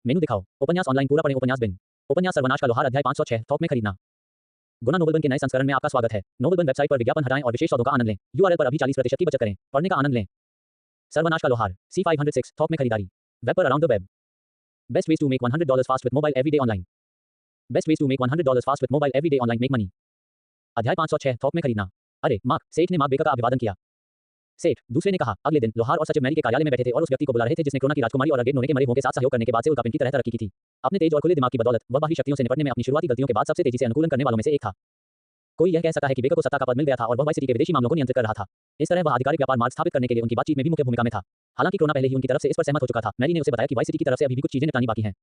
मेनू दिखाओ। उपन्यास ऑनलाइन पूरा पढ़ें। उपन्यास बिन। उपन्यास सर्वनाश का लोहार अध्याय 506 थोक में खरीदना। गुना नोबलबन के नए संस्करण में आपका स्वागत है। नोबलबन वेबसाइट पर विज्ञापन हटाएं और विशेष सौदों का आनंद लें। यूआरएल पर अभी 40% की बचत करें। पढ़ने का आनंद लें। सर्वनाश का लोहार C506 थोक में खरीदारी। वेब पर around the web. Best ways to make $100 fast with mobile every day online. Best ways to make $100 fast with mobile every day online make money. अध्याय 506 थोक में खरीदना। अरे मार्क, सेठ ने मार्क बेकर का अभिवादन किया। सेठ, दूसरे ने कहा। अगले दिन लोहार और सचिव मैरी के कार्यालय में बैठे थे और उस व्यक्ति को बुला रहे थे जिसने क्रोना की राजकुमारी और अगेट नोने के मरे हुओं के साथ सहयोग करने के बाद से उल्कापिंड की तरह तरक्की की थी। अपने तेज और खुले दिमाग की बदौलत वह बाहरी शक्तियों से निपटने में अपनी शुरुआती गलतियों के बाद सबसे तेजी से अनुकूलन करने वालों में से एक था। कोई यह कह सकता है कि बेकर को सत्ता का पद मिल गया था और वह वाइस सिटी के विदेशी मामलों को नियंत्रित कर रहा था। इस तरह वह आधिकारिक व्यापार मार्ग स्थापित करने के लिए उनकी बातचीत में भी मुख्य भूमिका में था। हालांकि क्रोना पहले ही उनकी तरफ से इस पर सहमत हो चुका था। मैरी ने उसे बताया कि वाइस सिटी की तरफ से अभी भी कुछ चीजें निपटानी बाकी हैं।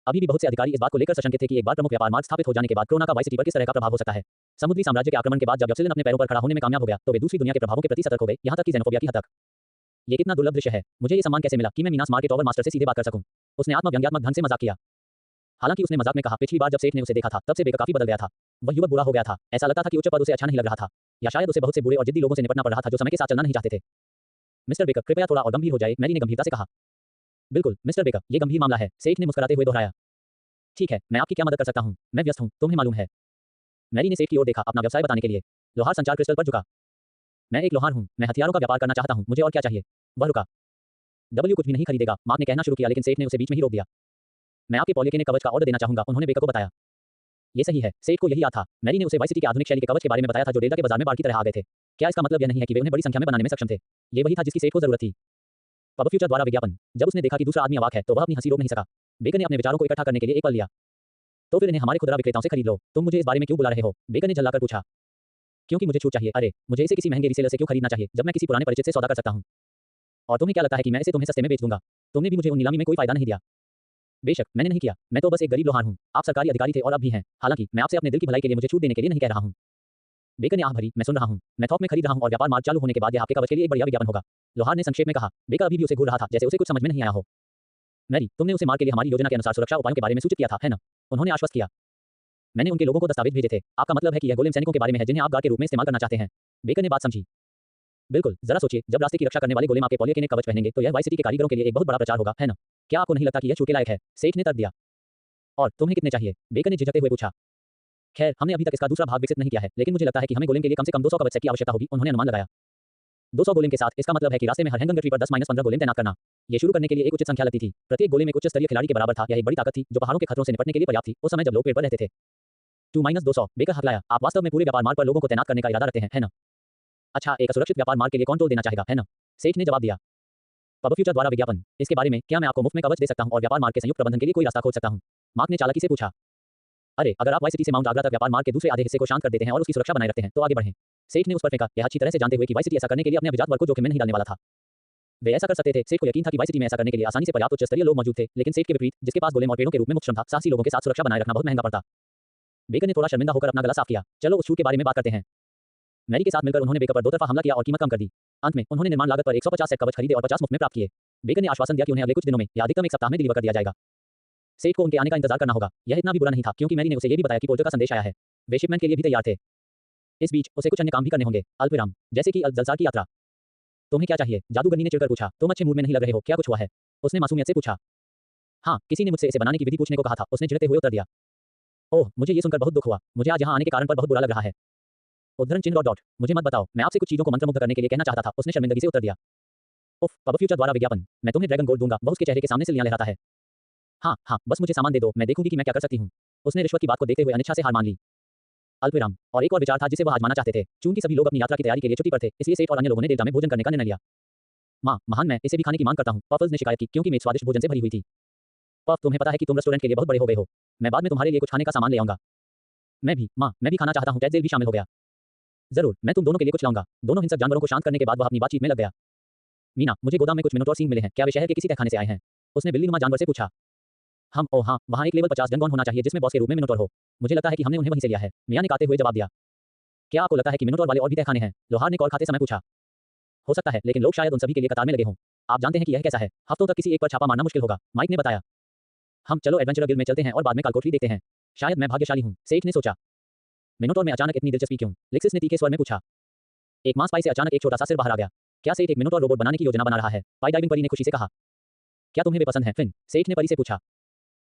अभी भी बहुत से अधिकारी इस बात को लेकर सशंकित थे कि एक बार प्रमुख व्यापार मार्ग स्थापित हो जाने के बाद क्रोना का वाइस सिटी पर किस तरह का प्रभाव हो सकता है। समुद्री साम्राज्य के आक्रमण के बाद जब यप्सिलन अपने पैरों पर खड़ा होने में कामयाब हो गया तो वे दूसरी दुनिया के प्रभावों के प्रति सतर्क हो गए, यहां तक कि xenophobia की हद तक। ये कितना दुर्लभ दृश्य है। मुझे ये सम्मान कैसे मिला कि मैं मीनास मार के टॉवर मास्टर से सीधे बात कर सकूं। उसने आत्मव्यंग्यात्मक ढंग से मजाक किया। हालांकि उसने मजाक में कहा, पिछली बार जब सेठ ने उसे देखा था तब से बेकर काफी बदल गया था। वह युवक बूढ़ा हो गया था। ऐसा लगता था कि उच्च पद उसे अच्छा नहीं लग रहा था, या शायद उसे बहुत से बुरे और जिद्दी लोगों से निपटना पड़ रहा था जो समय के साथ चलना नहीं चाहते थे। मिस्टर बेकर, कृपया थोड़ा और गंभीर हो जाए, मैरी ने गंभीरता से कहा। बिल्कुल मिस्टर बेकर, ये गंभीर मामला है, सेठ ने मुस्कुराते हुए दोहराया। ठीक है, मैं आपकी क्या मदद कर सकता हूं? मैं व्यस्त हूं, तुम्हें मालूम है। मैरी ने सेठ की ओर देखा अपना व्यवसाय बताने के लिए। लोहार संचार क्रिस्टल पर झुका। मैं एक लोहार हूं, मैं हथियारों का व्यापार करना चाहता हूं, मुझे और क्या चाहिए? वह रुका। डब्ल्यू कुछ भी नहीं खरीदेगा, मार्क ने कहना शुरू किया, लेकिन सेठ ने उसे बीच में ही रोक दिया। मैं आपके पॉलिके ने कवच का ऑर्डर देना चाहूंगा, उन्होंने बेकर को बताया। ये सही है, सेठ को यही याद था। मैरी ने उसे वाइस सिटी के आधुनिक शैली के कवच के बारे में बताया था जो डेल्टा के बाजार में बाढ़ की तरह आ गए थे। क्या इसका मतलब यह नहीं है कि वे उन्हें बड़ी संख्या में बनाने में सक्षम थे? ये वही था जिसकी सेठ को जरूरत थी। पब फ्यूचर द्वारा विज्ञापन। जब उसने देखा कि दूसरा आदमी अवाक है तो वह अपनी हंसी रोक नहीं सका। बेकर ने अपने विचारों को इकट्ठा करने के लिए एक पल लिया। तो फिर इन्हें हमारे खुदरा विक्रेताओं से खरीद लो। तुम मुझे इस बारे में क्यों बुला रहे हो? बेकर ने झल्लाकर पूछा। क्योंकि मुझे छूट चाहिए। अरे, मुझे इसे किसी महंगे रीसेलर से क्यों खरीदना चाहिए जब मैं किसी पुराने परिचित से सौदा कर सकता हूं? और तुम्हें क्या लगता है कि मैं इसे तुम्हें सस्ते में बेच दूंगा? तुमने भी मुझे उन नीलामी में कोई फायदा नहीं दिया। बेशक मैंने नहीं किया, मैं तो बस एक गरीब लोहार हूं। आप सरकारी अधिकारी थे और अब भी हैं। हालांकि मैं आपसे अपने दिल की भलाई के लिए मुझे छूट देने के लिए नहीं कह रहा हूं। बेकर ने आह भरी, मैं सुन रहा हूं। मैं थोक में खरीद रहा हूं और व्यापार मार्ग चालू होने के बाद यह आपके कवच के लिए एक बढ़िया विज्ञापन होगा। लोहार ने संक्षेप में कहा। बेकर अभी भी उसे घूर रहा था जैसे उसे कुछ समझ में नहीं आया हो। मैरी, तुमने उसे मार के लिए हमारी योजना के अनुसार सुरक्षा उपायों के बारे में सूचित किया था, है ना? उन्होंने आश्वस्त किया। मैंने उनके लोगों को दस्तावेज भेजे थे। आपका मतलब है कि यह गोलेम सैनिकों के बारे में है जिन्हें आप गार्ड के रूप में इस्तेमाल करना चाहते हैं? बेकर ने बात समझी। बिल्कुल, जरा सोचिए, जब रास्ते की रक्षा करने वाले गोलेम आपके पॉलिके ने कवच पहनेंगे तो यह वाइस सिटी के कारीगरों के लिए एक बहुत बड़ा प्रचार होगा, है ना? क्या आपको नहीं लगता कि यह छूट के लायक है? सेठ ने तर्क दिया। और तुम्हें कितने चाहिए? बेकर ने झिझकते हुए पूछा। खैर, हमने अभी तक इसका दूसरा भाग विकसित नहीं किया है, लेकिन मुझे लगता है कि हमें गोलेम के लिए कम से कम 200 कवच सेट की आवश्यकता होगी, उन्होंने अनुमान लगाया। 200 गोलेम के साथ, इसका मतलब है कि रास्ते में हर हैंगन ट्री पर 10-15 गोलेम तैनात करना। ये शुरू करने के लिए एक उचित संख्या लगती थी। प्रत्येक गोलेम एक उच्च स्तरीय खिलाड़ी के बराबर था। यह एक बड़ी ताकत थी जो पहाड़ों के खतरों से निपटने के लिए पर्याप्त थी उस समय जब लोग पेड़ पर रहते थे। 2-200, बेकर हकलाया। आप वास्तव में पूरे व्यापार मार्ग पर लोगों को तैनात करने का इरादा रखते हैं, है ना? अच्छा, एक असुरक्षित व्यापार मार्ग के लिए कौन टोल देना चाहेगा, है ना? सेठ ने जवाब दिया। पब फ्यूचर द्वारा विज्ञापन। इसके बारे में क्या मैं आपको मुफ्त में कवच दे सकता हूं और व्यापार मार्ग के संयुक्त प्रबंधन के लिए कोई रास्ता खोज सकता हूं? मार्क ने चालाकी से पूछा। अरे, अगर आप वाइस सिटी से माउंट आगरा तक व्यापार मार्ग के दूसरे आधे हिस्से को शांत कर देते हैं और उसकी सुरक्षा बनाए रखते हैं तो आगे बढ़ें। सेठ ने उस पर फेंका, यह अच्छी तरह से जानते हुए कि वाइस सिटी ऐसा करने के लिए अपने अभिजात वर्ग को जोखिम में नहीं डालने वाला था। वे ऐसा कर सकते थे। सेठ को यकीन था कि वाइस सिटी में ऐसा करने के लिए आसानी से पर्याप्त उच्च स्तरीय लोग मौजूद थे, लेकिन सेठ के विपरीत, जिसके पास गोलेम और पेड़ों के रूप में मुक्त श्रम था, साहसी लोगों के साथ सुरक्षा बनाए रखना बहुत महंगा पड़ता। बेकर ने थोड़ा शर्मिंदा होकर अपना गला साफ किया। चलो उस छूट के बारे में बात करते हैं। मैरी के साथ मिलकर उन्होंने बेकर पर दो तरफा हमला किया और कीमत कम कर दी। अंत में उन्होंने निर्माण लागत पर 150 सेट कवच खरीदे और 50 मुफ्त में प्राप्त किए। बेकर ने आश्वासन दिया कि उन्हें अगले कुछ दिनों में या अधिकतम एक सप्ताह में डिलीवर कर दिया जाएगा। सेठ को उनके आने का इंतजार करना होगा। यह इतना भी बुरा नहीं था क्योंकि मैरी ने उसे यह भी बताया कि पोर्टर का संदेश आया है। वे शिपमेंट के लिए भी तैयार थे। इस बीच उसे कुछ अन्य काम भी करने होंगे, अल्पविराम, जैसे कि जलसार की यात्रा। तुम्हें क्या चाहिए? जादूगरनी ने चिढ़कर पूछा। तुम अच्छे मूड में नहीं लग रहे हो, क्या कुछ हुआ है? उसने मासूमियत से पूछा। हाँ, किसी ने मुझसे इसे बनाने की विधि पूछने को कहा था, उसने झिड़कते हुए उत्तर दिया। ओह, मुझे ये सुनकर बहुत दुख हुआ। मुझे आज यहाँ आने के कारण पर बहुत बुरा लग रहा है। उद्धरण चिन्ह डॉट। मुझे मत बताओ, मैं आपसे कुछ चीजों को मंत्रमुग्ध करने के लिए कहना चाहता था, उसने शर्मिंदगी से उत्तर दिया। उफ, पब फ्यूचर द्वारा विज्ञापन। मैं तुम्हें ड्रैगन गोल्ड दूंगा, वह उसके चेहरे के सामने से लिया लहराता है। हाँ हाँ, बस मुझे सामान दे दो, मैं देखूंगी कि मैं क्या कर सकती हूँ। उसने रिश्वत की बात को देखते हुए अनिच्छा से हार मान ली। अल्पविराम। और एक और विचार था जिसे वह आजमाना चाहते थे। चूंकि सभी लोग अपनी यात्रा की तैयारी के लिए छुट्टी पर थे, इसलिए सेठ और अन्य लोगों ने डेल्टा में भोजन करने का निर्णय लिया। माँ, महान, मैं इसे भी खाने की मांग करता हूँ, पफल्स ने शिकायत की, क्योंकि मेज स्वादिष्ट भोजन से भरी हुई थी। पफ, तुम्हें पता है कि तुम रेस्टोरेंट के लिए बहुत बड़े हो गए हो। मैं बाद में तुम्हारे लिए कुछ खाने का सामान ले आऊंगा। मैं भी, माँ, मैं भी खाना चाहता हूँ। टैजेल भी शामिल हो गया। जरूर, मैं तुम दोनों के लिए कुछ लाऊंगा। दोनों हिंसक जानवरों को शांत करने के बाद वह अपनी बातचीत में लग गया। मीना, मुझे गोदाम में कुछ मिनोटॉर सींग मिले हैं, क्या वे शहर के किसी तहखाने से आए हैं? उसने बिल्लीनुमा जानवर से पूछा। हम, ओह हाँ, वहाँ एक लेवल 50 जनगॉन होना चाहिए जिसमें बॉस के रूप में मिनोटॉर हो। मुझे लगता है कि हमने उन्हें वहीं से लिया है, मिया ने काते हुए जवाब दिया। क्या आपको लगता है कि मिनोटॉर वाले और भी तहखाने हैं? लोहार ने कॉल खाते समय पूछा। हो सकता है, लेकिन लोग शायद उन सभी के लिए कतार में लगे हों। आप जानते हैं कि यह कैसा है, हफ्तों तक किसी एक पर छापा मारना मुश्किल होगा, माइक ने बताया। हम चलो एडवेंचर गिल्ड में चलते हैं और बाद में कालकोठरी देखते हैं। शायद मैं भाग्यशाली हूँ, सेठ ने सोचा। मिनोटॉर में अचानक इतनी दिलचस्पी क्यों? लिक्सिस ने तीखे स्वर में पूछा। एक मांस पाई से अचानक एक छोटा सा सिर बाहर आ गया। क्या सेठ एक मिनोटॉर रोबोट बनाने की योजना बना रहा है? पाई डाइविंग परी ने खुशी से कहा। क्या तुम्हें वे पसंद हैं, फिन? सेठ ने परी से पूछा।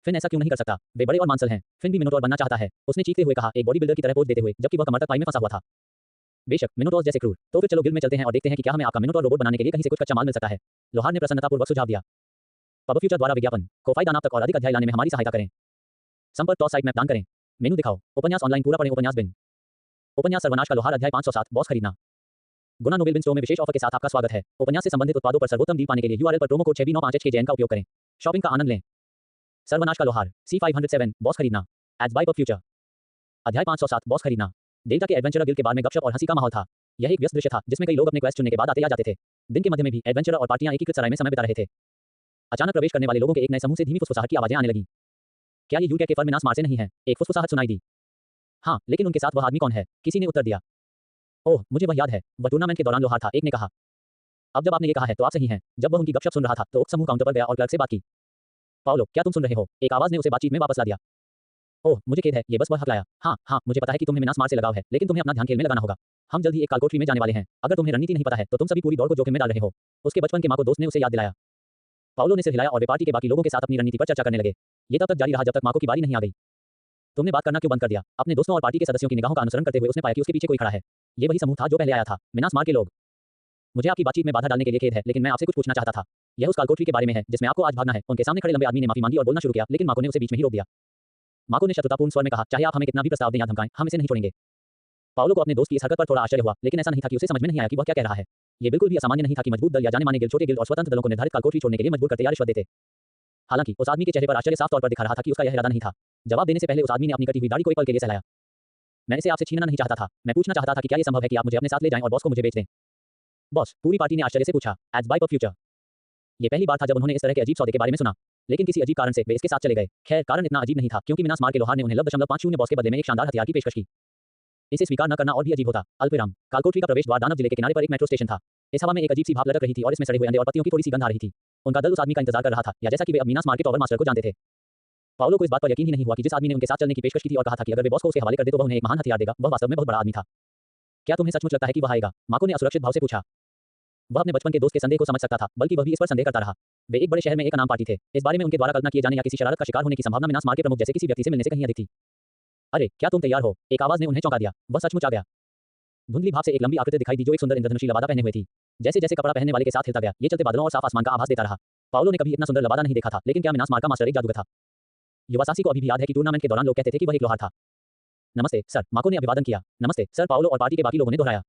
फिन ऐसा क्यों नहीं कर सकता? वे बड़े और मांसल हैं। फिन भी मिनोटॉर बनना चाहता है। उसने चीखते हुए कहा, एक बॉडी बिल्डर की तरह पोज देते हुए, जबकि वह कमर तक पाई में फंसा हुआ था। बेशक, मिनोटॉर्स जैसे क्रूर। तो फिर चलो गिल्ड में चलते हैं और देखते हैं कि क्या हमें आपका मिनोटॉर रोबोट बनाने के लिए कहीं से कुछ कच्चा माल मिल सकता है। लोहार ने प्रसन्नतापूर्वक सुझाव दिया। पब फ्यूचर द्वारा विज्ञापन कोफाई दानाप तक और अधिक अध्याय लाने में हमारी सहायता करें। संपर्क टॉस साइट में दान करें। मेनू दिखाओ। उपन्यास ऑनलाइन पूरा पढ़ें। उपन्यास बिन। उपन्यास सर्वनाश का लोहार अध्याय 507 बॉस खरीदना। गुना नोबेल बिन स्टोर में विशेष ऑफर के साथ आपका स्वागत है। उपन्यास से संबंधित उत्पादों पर सर्वोत्तम डील पाने के लिए यूआरएल पर प्रोमो कोड 6B95HKJN का उपयोग करें। शॉपिंग का आनंद लें। सर्वनाश का लोहार C507 बॉस खरीदना। Ads by PubFuture. अध्याय 507 बॉस खरीदना। डेल्टा के एडवेंचरर गिल्ड के बार में गपशप और हंसी का माहौल था। यह एक व्यस्त दृश्य था जिसमें कई लोग अपने क्वेस्ट चुनने के बाद आते या जाते थे। दिन के मध्य में भी एडवेंचरर और पार्टियां एकीकृत सराय में समय बिता रहे थे। अचानक प्रवेश करने वाले लोगों के एक नए समूह से धीमी फुसफुसाहट की आवाजें आने लगीं। क्या ये यूके के फर्मिनास मार से नहीं है? एक फुसफुसाहट सुनाई दी। हाँ, लेकिन उनके साथ वह आदमी कौन है? किसी ने उत्तर दिया। ओह, मुझे वह याद है। वह टूर्नामेंट के दौरान लोहार था, एक ने कहा। अब जब आपने ये कहा है तो आप सही हैं। जब वह उनकी गपशप सुन रहा था तो उक्त समूह काउंटर पर गया और क्लर्क से बात की। पाओलो, क्या तुम सुन रहे हो? एक आवाज ने उसे बातचीत में वापस ला दिया। ओह, मुझे खेद है, ये बस वह हकलाया। हाँ, हाँ, मुझे पता है कि तुम्हें मिनास मार से लगाव है, लेकिन तुम्हें अपना ध्यान खेल में लगाना होगा। हम जल्द ही एक कालकोठरी में जाने वाले हैं। अगर तुम्हें रणनीति नहीं पता है तो तुम सभी पूरी दौड़ को जोखिम में डाल रहे हो। उसके बचपन के माँ को दोस्त ने उसे याद दिलाया। पाओलो ने सिर हिलाया और वे पार्टी के बाकी लोगों के साथ अपनी रणनीति पर चर्चा करने लगे। ये तब तक जारी रहा जब तक माँ को की बारी नहीं आ गई। तुमने बात करना क्यों बंद कर दिया? अपने दोस्तों और पार्टी के सदस्यों की निगाहों का अनुसरण करते हुए उसने पाया कि उसके पीछे कोई खड़ा है। ये वही समूह था जो पहले आया था, मिनास मार के लोग। मुझे आपकी बातचीत में बाधा डालने के लिए खेद है, लेकिन मैं आपसे कुछ पूछना चाहता था। यह उस कालकोठरी के बारे में है जिसमें आपको आज भागना है। उनके सामने खड़े लंबे आदमी ने माफी मांगी और बोलना शुरू किया, लेकिन माको ने उसे बीच में ही रोक दिया। माको ने शत्रुतापूर्ण स्वर में कहा, चाहे आप हमें कितना भी प्रस्ताव दें या धमकाएं, हम इसे नहीं छोड़ेंगे। पाओलो को अपने दोस्त की इस हरकत पर थोड़ा आश्चर्य हुआ, लेकिन ऐसा नहीं था कि उसे समझ में नहीं आया कि वह क्या कह रहा है। ये बिल्कुल भी असामान्य नहीं था कि मजबूत दल या जाने माने गिल्ड छोटे गिल्ड और स्वतंत्र दलों को निर्धारित कालकोठरी छोड़ने के लिए मजबूर करते या रिश्वत देते। हालांकि उस आदमी के चेहरे पर आश्चर्य साफ तौर पर दिखा रहा था कि उसका यह इरादा नहीं था। जवाब देने से पहले उस आदमी ने अपनी कटी हुई दाढ़ी को एक पल के लिए सहलाया। मैं इसे आपसे छीनना नहीं चाहता था। मैं पूछना चाहता था कि क्या यह संभव है कि आप मुझे अपने साथ ले जाएं और बॉस को मुझे बेच दें? बॉस, पूरी पार्टी ने आश्चर्य से पूछा। Ads by PubFuture. ये पहली बार था जब उन्होंने इस तरह के अजीब सौदे के बारे में सुना, लेकिन किसी अजीब कारण से वे इसके साथ चले गए। खैर, कारण इतना अजीब नहीं था क्योंकि मिनास मार के लोहार ने उन्हें $50 बॉस के बदले में एक शानदार हथियार की पेशकश की। इसे स्वीकार न करना और भी अजीब होता। अल्पविराम। कालकोठरी का प्रवेश द्वार दानव जिले के किनारे पर एक मेट्रो स्टेशन था। इस हवा में एक अजीब सी भाप लटक रही थी और इसमें सड़े हुए अंडे और पत्तियों की थोड़ी सी गंध आ रही थी। उनका दल उस आदमी का इंतजार कर रहा था, या जैसा कि वे अब मिनास मार के टॉवर मास्टर को जानते थे। पाओलो को इस बात पर यकीन ही नहीं हुआ कि जिस आदमी ने उनके साथ चलने की पेशकश की थी और कहा था कि अगर वे बॉस को उसके हवाले कर दे तो वह उन्हें एक महान हथियार देगा, वह वास्तव में बहुत बड़ा आदमी था। क्या तुम्हें सचमुच लगता है कि वह आएगा? माको ने असुरक्षित भाव से पूछा। वह अपने बचपन के दोस्त के संदेह को समझ सकता था, बल्कि वह भी इस पर संदेह करता रहा। वे एक बड़े शहर में एक अनाम पार्टी थे। इस बारे में उनके द्वारा कल्पना किए जाने या किसी शरारत का शिकार होने की संभावना मिनास मार के प्रमुख जैसे किसी व्यक्ति से मिलने से कहीं अधिक थी। अरे, क्या तुम तैयार हो? एक आवाज ने उन्हें चौंका दिया। वह सचमुच आ गया। धुंधली भाप से एक लंबी आकृति दिखाई दी जो एक सुंदर इंद्रधनुषी लबादा पहने हुए थी। जैसे जैसे कपड़ा पहनने वाले के साथ हिलता गया, ये चलते बादलों और साफ आसमान का आभास देता रहा। पाओलो ने कभी इतना सुंदर लबादा नहीं देखा था, लेकिन क्या मिनास मार का मास्टर एक जादूगर था? युवासासी को अभी भी याद है कि टूर्नामेंट के दौरान लोग कहते थे कि वह एक लोहार था। नमस्ते सर, माको ने अभिवादन किया। नमस्ते सर, पाओलो और पार्टी के बाकी लोगों ने दोहराया।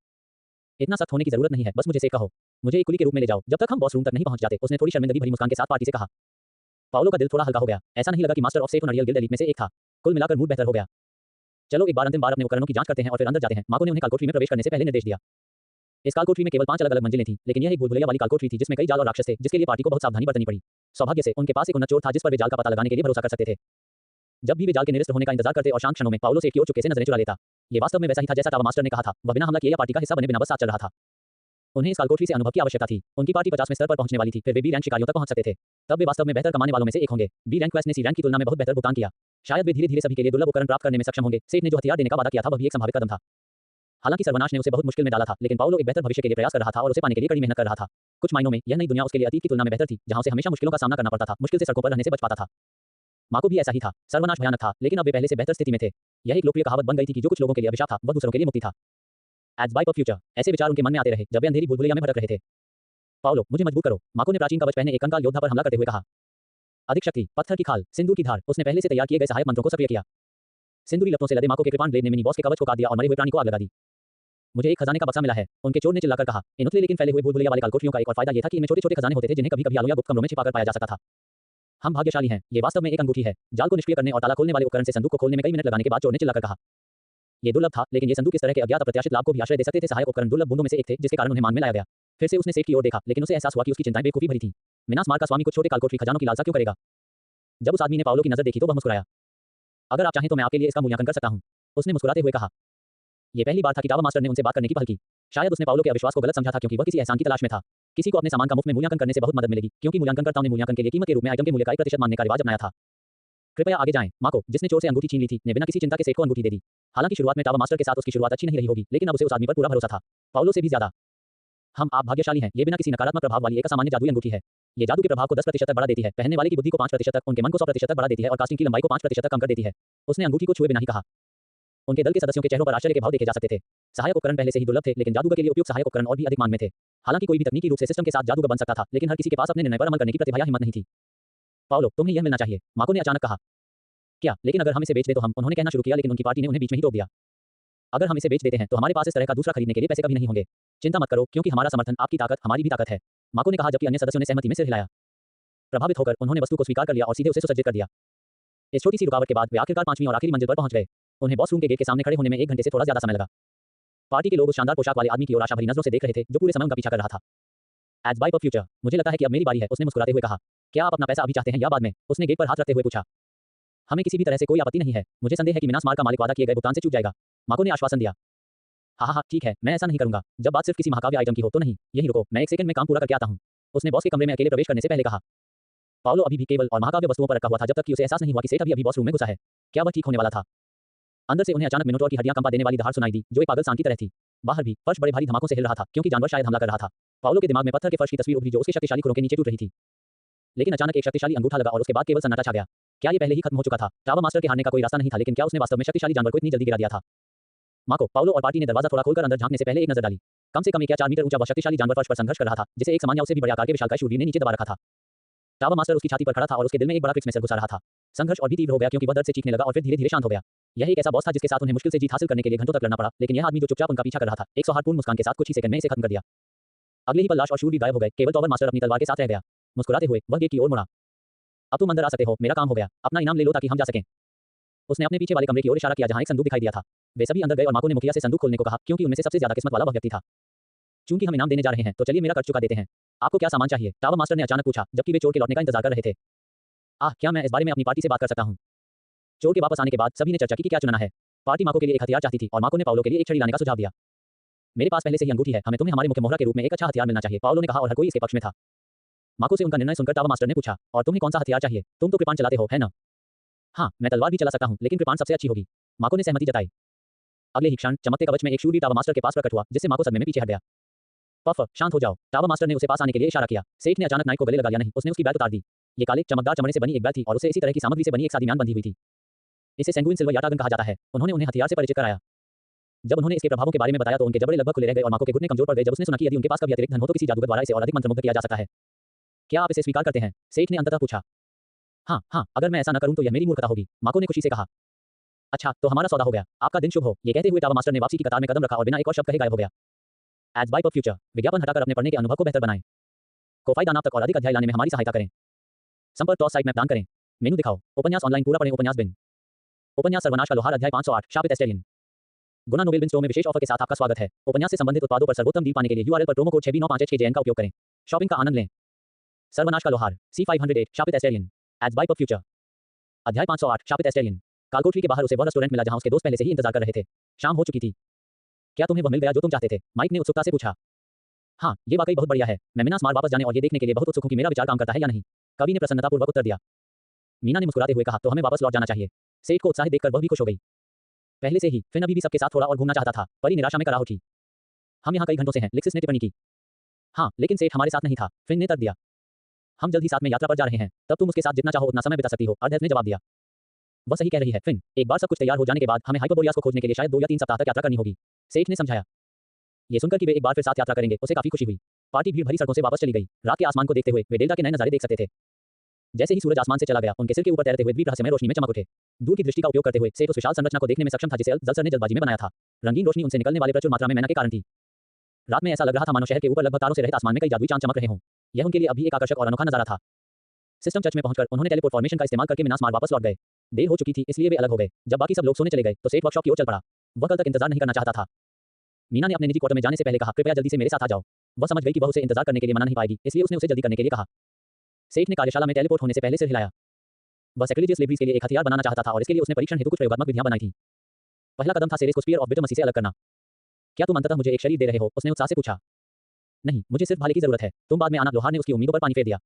इतना सख्त होने की जरूरत नहीं है, बस मुझे से कहो। मुझे एक कुली के रूप में ले जाओ जब तक हम बॉस रूम तक नहीं पहुंच जाते। उसने थोड़ी शर्मिंदगी भरी मुस्कान के साथ पार्टी से कहा। पाओलो का दिल थोड़ा हल्का हो गया। ऐसा नहीं लगा कि master of ceremonial guild elite में से एक था। कुल मिलाकर मूड बेहतर हो गया। चलो एक बार अंतिम बार अपने उपकरणों की जांच करते हैं और फिर अंदर जाते हैं। माको ने उन्हें कालकोठरी में प्रवेश करने से पहले निर्देश दिया। इस कालकोठरी में केवल 5 अलग-अलग मंजिलें थीं, लेकिन यह एक भूलभुलैया वाली कालकोठरी थी जिसमें कई जाल और राक्षस थे, जिसके लिए पार्टी को बहुत सावधानी बरतनी पड़ी। सौभाग्य से उनके पास एक उन्नत चोर था जिस पर वे जाल का पता लगाने के लिए भरोसा कर सकते थे। जब भी वे जाल के निरस्त होने का इंतजार करते और शांत क्षणों में पाओलो से की ओर चुपके से नजरें चुरा लेता। ये वास्तव में वैसा ही था जैसा टावर मास्टर ने कहा था। वह बिना हमला किए या पार्टी का हिस्सा बने बिना बस साथ चल रहा था। उन्हें इस कालकोठरी से अनुभव की आवश्यकता थी। उनकी पार्टी 50वें स्तर पर पहुंचने वाली थी, फिर वे बी रैंक शिकारियों तक पहुंच सकते थे। तब वे वास्तव में बेहतर कमाने वालों में से एक होंगे। बी रैंक क्वेस्ट ने सी रैंक की तुलना में बहुत बेहतर भुगतान किया। शायद वे धीरे-धीरे सभी के लिए दुर्लभ उपकरण प्राप्त करने में सक्षम होंगे। सेठ ने जो हथियार देने का वादा किया था वह भी एक संभावित कदम था। हालांकि सर्वनाश ने उसे बहुत मुश्किल में डाला था, लेकिन पाओलो एक बेहतर भविष्य के लिए प्रयास कर रहा था और उसे पाने के लिए कड़ी मेहनत कर रहा था। कुछ मायनों में यह नई दुनिया उसके लिए अतीत की तुलना में बेहतर थी, जहां उसे हमेशा मुश्किलों का सामना करना पड़ता था, मुश्किल से सड़कों पर रहने से बच पाता था। माँ को भी ऐसा ही था। सर्वनाश भयानक था, लेकिन अब वे पहले से बेहतर स्थिति में थे। यह एक लोकप्रिय कहावत बन गई थी कि जो कुछ लोगों के लिए अभिशाप था वह दूसरों के लिए मुक्ति था। Ads by PubFuture. ऐसे विचार उनके मन में आते रहे जब वे अंधेरी भूलभुलैया में भटक रहे थे। पाओलो, मुझे मजबूर करो। माको ने प्राचीन कवच पहने एक कंकाल योद्धा पर हमला करते हुए कहा। अधिक शक्ति, पत्थर की खाल, सिंदूर की धार। उसने पहले से तैयार किए गए सहायक मंत्रों को सक्रिय किया। सिंदूरी लपटों से लदे माको के कृपाण ब्लेड ने मिनी बॉस के कवच को काट दिया और मरे हुए प्राणी को आग लगा दी। मुझे एक खजाने का बक्सा मिला है, उनके चोर ने चिल्लाकर कहा। इन उथले लेकिन फैले हुए भूलभुलैया वाले कालकोठरियों का एक और फायदा यह था कि इनमें छोटे-छोटे खजाने होते थे जिन्हें कभी-कभी आलोया गुप्त कमरों में छिपाकर पाया जा सकता था। हम भाग्यशाली हैं, ये वास्तव में एक अंगूठी है। जाल को निष्क्रिय करने और ताला खोलने वाले उपकरण से संदूक को खोलने में कई मिनट लगाने के बाद चोर ने चिल्लाकर कहा। ये दुर्लभ था, लेकिन ये संदूक इस तरह के अज्ञात अप्रत्याशित लाभ को भी आश्रय दे सकते थे। सहायक उपकरण दुर्लभ बूंदों में से एक थे, जिसके कारण उन्हें मान में लाया गया। फिर से उसने सेठ की ओर देखा, लेकिन उसे एहसास हुआ कि उसकी चिंताएं बेवकूफी भरी थीं। मिनास मार का स्वामी कुछ छोटे कालकोठरी खजानों की लालसा क्यों करेगा? जब उस आदमी ने पाओलो की नजर देखी तो वह मुस्कुराया। अगर आप चाहें तो मैं आपके लिए इसका मूल्यांकन कर सकता हूं, उसने मुस्कुराते हुए कहा। यह पहली बार था कि टावर मास्टर ने उनसे बात करने की पहल की। शायद उसने पाओलो के अविश्वास को गलत समझा था क्योंकि वह किसी एहसान की तलाश में था। किसी को अपने सामान का मुफ्त में मूल्यांकन करने से बहुत मदद मिलेगी, क्योंकि मूल्यांकनकर्ताओं ने मूल्यांकन के लिए कीमत के रूप में आइटम के मूल्य का 1% मानने का रिवाज अपनाया था। कृपया आगे जाएं। माको, जिसने चोर से अंगूठी छीन ली थी, ने बिना किसी चिंता के सेठ को अंगूठी दे दी। हालांकि शुरुआत में टावर मास्टर के साथ उसकी शुरुआत अच्छी नहीं रही होगी, लेकिन अब उसे उस आदमी पर पूरा भरोसा था, पाओलो से भी ज्यादा। आप भाग्यशाली हैं, ये बिना किसी नकारात्मक प्रभाव वाली एक असामान्य जादुई अंगूठी है। ये जादू के प्रभाव को 10% तक बढ़ा देती है, पहनने वाले की बुद्धि को 5% तक, उनके मन को 100% तक बढ़ा देती है और कास्टिंग की लंबाई को 5% तक कम कर देती है। उसने अंगूठी को छुए बिना ही कहा। उनके दल के सदस्यों के चेहरों पर आश्चर्य के भाव देखे जा सकते थे। सहायक उपकरण पहले से ही दुर्लभ थे, लेकिन जादूगर के लिए उपयुक्त सहायक उपकरण और भी अधिक मांग में थे। हालांकि कोई भी तकनीकी रूप से सिस्टम के साथ जादूगर बन सकता था, लेकिन हर किसी के पास अपने निर्णय पर अमल करने की प्रतिभा या हिम्मत नहीं थी। पाओलो, तुम्हें यह मिलना चाहिए, माको ने अचानक कहा। क्या? लेकिन अगर हम इसे बेच दें तो हम, उन्होंने कहना शुरू किया, लेकिन उनकी पार्टी ने उन्हें बीच में ही रोक दिया। अगर हम इसे बेच देते हैं तो हमारे पास इस तरह का दूसरा खरीदने के लिए पैसे कभी नहीं होंगे। चिंता मत करो, क्योंकि हमारा समर्थन, आपकी ताकत, हमारी भी ताकत है, माको ने कहा, जबकि अन्य सदस्यों ने सहमति में सिर हिलाया। प्रभावित होकर उन्होंने वस्तु को स्वीकार कर लिया और सीधे उसे सुसज्जित कर दिया। इस छोटी सी रुकावट के बाद वे आखिरकार 5वीं और आखिरी मंजिल पर पहुंच गए। उन्हें बॉस रूम के गेट के सामने खड़े होने में 1 घंटे से थोड़ा ज्यादा समय लगा। पार्टी के लोग उस शानदार पोशाक वाले आदमी की ओर आशा भरी नजरों से देख रहे थे, जो पूरे समय उनका पीछा कर रहा था। एज बाय फ्यूचर, मुझे लगता है कि अब मेरी बारी है, उसने मुस्कुराते हुए कहा। क्या आप अपना पैसा अभी चाहते हैं या बाद में? उसने गेट पर हाथ रखते हुए पूछा। हमें किसी भी तरह से कोई आपत्ति नहीं है, मुझे संदेह है कि मिनास मार्ग का मालिक वादा किए गए भुगतान से चूक जाएगा, माको ने आश्वासन दिया। हाँ, ठीक है, मैं ऐसा नहीं करूंगा। जब बात सिर्फ किसी महाकाव्य आइटम की हो तो नहीं, यही रुको, मैं 1 सेकंड में काम पूरा करके आता हूँ, उसने बॉस के कमरे में अकेले प्रवेश करने से पहले कहा। पाओलो अभी भी केवल और महाकाव्य वस्तुओं पर रखा हुआ था जब तक कि उसे एहसास नहीं हुआ कि सेठ अभी बॉस रूम में घुसा है। क्या वह ठीक होने वाला था? अंदर से उन्हें अचानक मिनोटोर की हड्डियां कंपा देने वाली दहाड़ सुनाई दी, जो एक पागल सांड की तरह थी। बाहर भी फर्श बड़े भारी धमाकों से हिल रहा था, क्योंकि जानवर शायद हमला कर रहा था। पाओलो के दिमाग में पत्थर के फर्श की तस्वीर उभरी, जो उसके शक्तिशाली खुरों के नीचे टूट रही थी। लेकिन अचानक एक शक्तिशाली अंगूठा लगा और उसके बाद केवल सन्नाटा छा गया। क्या ये पहले ही खत्म हो चुका था? टावर मास्टर के हारने का कोई रास्ता नहीं था, लेकिन क्या उसने वास्तव में शक्तिशाली जानवर को इतनी जल्दी गिरा दिया था? माको, पाओलो और पार्टी ने दरवाजा थोड़ा खोलकर अंदर झांकने से पहले एक नजर डाली। कम से कम 1 या 4 मीटर ऊंचा वह शक्तिशाली जानवर फर्श पर संघर्ष कर रहा था, जिसे एक समान या उससे भी बड़े आकार के विशालकाय शूरवीर ने नीचे दबा रखा था। टावर मास्टर उसकी छाती पर खड़ा था और उसके दिल में एक बड़ा क्रिक्स मैसेज घुसा रहा था। संघर्ष और भी तीव्र हो गया, क्योंकि वह दर्द से चीखने लगा और फिर धीरे-धीरे शांत हो गया। यह एक ऐसा बॉस था जिसके साथ उन्हें मुश्किल से जीत हासिल करने के लिए घंटों तक लड़ना पड़ा, लेकिन यह आदमी जो चुपचाप उनका पीछा कर रहा था, एक सौहार्दपूर्ण मुस्कान के साथ कुछ ही सेकंड में इसे खत्म कर दिया। अगले ही पल लाश और शूरवीर गायब हो गए, केवल टावर मास्टर अपनी तलवार के साथ रह गया। मुस्कुराते हुए वह गेट की ओर मुड़ा। अब तुम अंदर आ सकते हो, मेरा काम हो गया, अपना इनाम ले लो ताकि हम जा सकें। उसने अपने पीछे वाले कमरे की ओर इशारा किया जहां एक संदूक दिखाई दिया था। वे सभी अंदर गए और माको ने मुखिया से संदूक खोलने को कहा, क्योंकि उनमें से सबसे ज्यादा किस्मत वाला वह व्यक्ति था। चूंकि हम इनाम देने जा रहे हैं, तो चलिए मेरा कर्ज चुका देते हैं। आपको क्या सामान चाहिए? टावर मास्टर ने अचानक पूछा, जबकि वे चोर के लौटने का इंतजार कर रहे थे। क्या मैं इस बारे में अपनी पार्टी से बात कर सकता हूँ? चोर के वापस आने के बाद सभी ने चर्चा की कि क्या चुनना है। पार्टी माको के लिए एक हथियार चाहती थी और माको ने पाओलो के लिए एक छड़ी लाने का सुझाव दिया। मेरे पास पहले से ही अंगूठी है, हमें तुम्हें हमारे मुख्य मोहरा के रूप में एक अच्छा हथियार मिलना चाहिए, पाओलो ने कहा और हर कोई इसके पक्ष में था। माको से उनका निर्णय सुनकर टावर मास्टर ने पूछा, और तुम्हें कौन सा हथियार चाहिए? तुम तो कृपाण चलाते हो, है ना? हाँ, मैं तलवार भी चला सकता हूँ, लेकिन कृपाण सबसे अच्छी होगी, माको ने सहमति जताई। अगले ही क्षण चमकते कवच में एक शूरवीर टावर मास्टर के पास प्रकट हुआ, जिससे माको सदमे में पीछे हट गया। पफ, शांत हो जाओ, टावर मास्टर ने उसे पास आने के लिए इशारा किया। सेठ ने अचानक नाइक को गले लगा लिया। नहीं, उसने उसकी बैग उतार दी। ये काले चमकदार चमड़े से बनी एक बैग थी और उसे इसी तरह की सामग्री से बनी एक सादी म्यान बंधी हुई थी। इसे सेंगुइन सिल्वर याटागन कहा जाता है। उन्होंने उन्हें हथियार से परिचित कराया। जब उन्होंने इसके प्रभावों के बारे में बताया तो उनके जबड़े लगभग खुले रह गए और माको के घुटने कमजोर पड़ गए जब उसने सुना कि यदि उनके पास कभी अतिरिक्त धन हो तो किसी जादूगर द्वारा इसे और अधिक मंत्रमुग्ध किया जा सकता है। क्या आप इसे स्वीकार करते हैं? सेठ ने अंततः पूछा। हाँ, अगर मैं ऐसा न करूं तो यह मेरी मूर्खता होगी, माको ने खुशी से कहा। अच्छा, तो हमारा सौदा हो गया, आपका दिन शुभ हो। ये कहते हुए टावर मास्टर ने वापसी की कतार में कदम रखा और बिना एक और शब्द कहे गायब हो गया। एज बाय फ्यूचर, विज्ञापन हटाकर अपने पढ़ने के अनुभव को बेहतर बनाएं। कोफाई दानाप तक और अधिक अध्याय लाने में हमारी सहायता करें। संपर्क टॉस साइट मैप दान करें। मेनू दिखाओ। उपन्यास ऑनलाइन पूरा पढ़ें। उपन्यास बिन। उपन्यास सर्वनाश का लोहार अध्याय 508 शापित एस्टेरियन। गुना नोबेल बिन स्टोर में विशेष ऑफर के साथ आपका स्वागत है। उपन्यास से संबंधित उत्पादों पर सर्वोत्तम डील पाने के लिए यूआरएल पर प्रोमो कोड 6B95HKJN का उपयोग करें। शॉपिंग का आनंद लें। सर्वनाश का लोहार C508 Shapit एस्टेरियन। As by future. अध्याय 508 शापित एस्टेरियन। कालकोठरी के बाहर उसे वह रेस्टोरेंट मिला जहां उसके दोस्त पहले से ही इंतजार कर रहे थे। शाम हो चुकी थी। क्या तुम्हें वह मिल गया जो तुम चाहते थे? माइक ने उत्सुकता से पूछा। हाँ, ये वाकई बहुत बढ़िया है। मैं मिनास मार्ग वापस जाने और ये देखने के लिए बहुत उत्सुक हूं कि मेरा विचार काम करता है या नहीं। कवि ने प्रसन्नतापूर्वक उत्तर दिया। मीना ने मुस्कुराते हुए कहा, तो हमें वापस लौट जाना चाहिए। सेठ को उत्साहित देखकर वह भी खुश हो गई। पहले से ही फिन अभी भी सबके साथ थोड़ा और घूमना चाहता था। परी निराशा में कराह उठी। हम यहाँ कई घंटों से हैं, लिक्सिस ने टिप्पणी की। हाँ, लेकिन सेठ हमारे साथ नहीं था, फिन ने तर्क दिया। हम जल्द ही साथ में यात्रा पर जा रहे हैं, तब तुम उसके साथ जितना चाहो उतना समय बिता सकती हो, अर्धेस ने जवाब दिया। वह सही कह रही है, फिन। एक बार सब कुछ तैयार हो जाने के बाद हमें हाइपरबोरियास को खोजने के लिए शायद 2 या 3 सप्ताह तक यात्रा करनी होगी, सेठ ने समझाया। ये सुनकर कि वे एक बार फिर साथ यात्रा करेंगे, उसे काफी खुशी हुई। पार्टी भीड़ भरी सड़कों से वापस चली गई। रात के आसमान को देखते हुए वे डेल्टा के नए नजारे देख सकते थे। जैसे ही सूरज आसमान से चला गया, उनके सिर के ऊपर तैरते हुए द्वीप रहस्यमय रोशनी में चमक उठे। दूर की दृष्टि का उपयोग करते हुए सेठ उस विशाल संरचना को देखने में सक्षम था जिसे जलसर ने जल्दबाजी में बनाया था। रंगीन रोशनी उनसे निकलने वाले प्रचुर मात्रा में मैना के कारण थी। रात में ऐसा लग रहा था मानो शहर के ऊपर लगभग तारों से रहित आसमान में कई जादुई चांद चमक रहे हों। यह उनके लिए अभी एक आकर्षक और अनोखा नजारा था। सिस्टम चर्च में पहुंचकर उन्होंने टेलीपोर्ट फॉर्मेशन का इस्तेमाल करके मिनास मार्ग वापस लौट गए। देर हो चुकी थी, इसलिए वे अलग हो गए। जब बाकी सब लोग सोने चले गए तो सेठ वर्कशॉप की ओर चल पड़ा। वह कल तक इंतजार नहीं करना चाहता था। मीना ने अपने निजी क्वार्टर में जाने से पहले कहा, कृपया जल्दी से मेरे साथ आ जाओ। वह समझ गई कि वह उसे इंतजार करने के लिए मना नहीं पाएगी, इसलिए उसने उसे जल्दी करने के लिए कहा। सेठ ने कार्यशाला में टेलीपोर्ट होने से पहले सिर हिलाया। वह सैक्रिलेजियस लेब्रीज के लिए एक हथियार बनाना चाहता था और इसके लिए उसने परीक्षण हेतु कुछ प्रयोगात्मक विधियां बनाई थी। पहला कदम था सेरेस को स्पीयर ऑफ बिटरमसी से अलग करना। क्या तुम अंततः मुझे एक शरीर दे रहे हो? उसने उत्साह से पूछा। नहीं, मुझे सिर्फ भाले की जरूरत है, तुम बाद में आना। लोहार ने उसकी उम्मीदों पर पानी फेर दिया।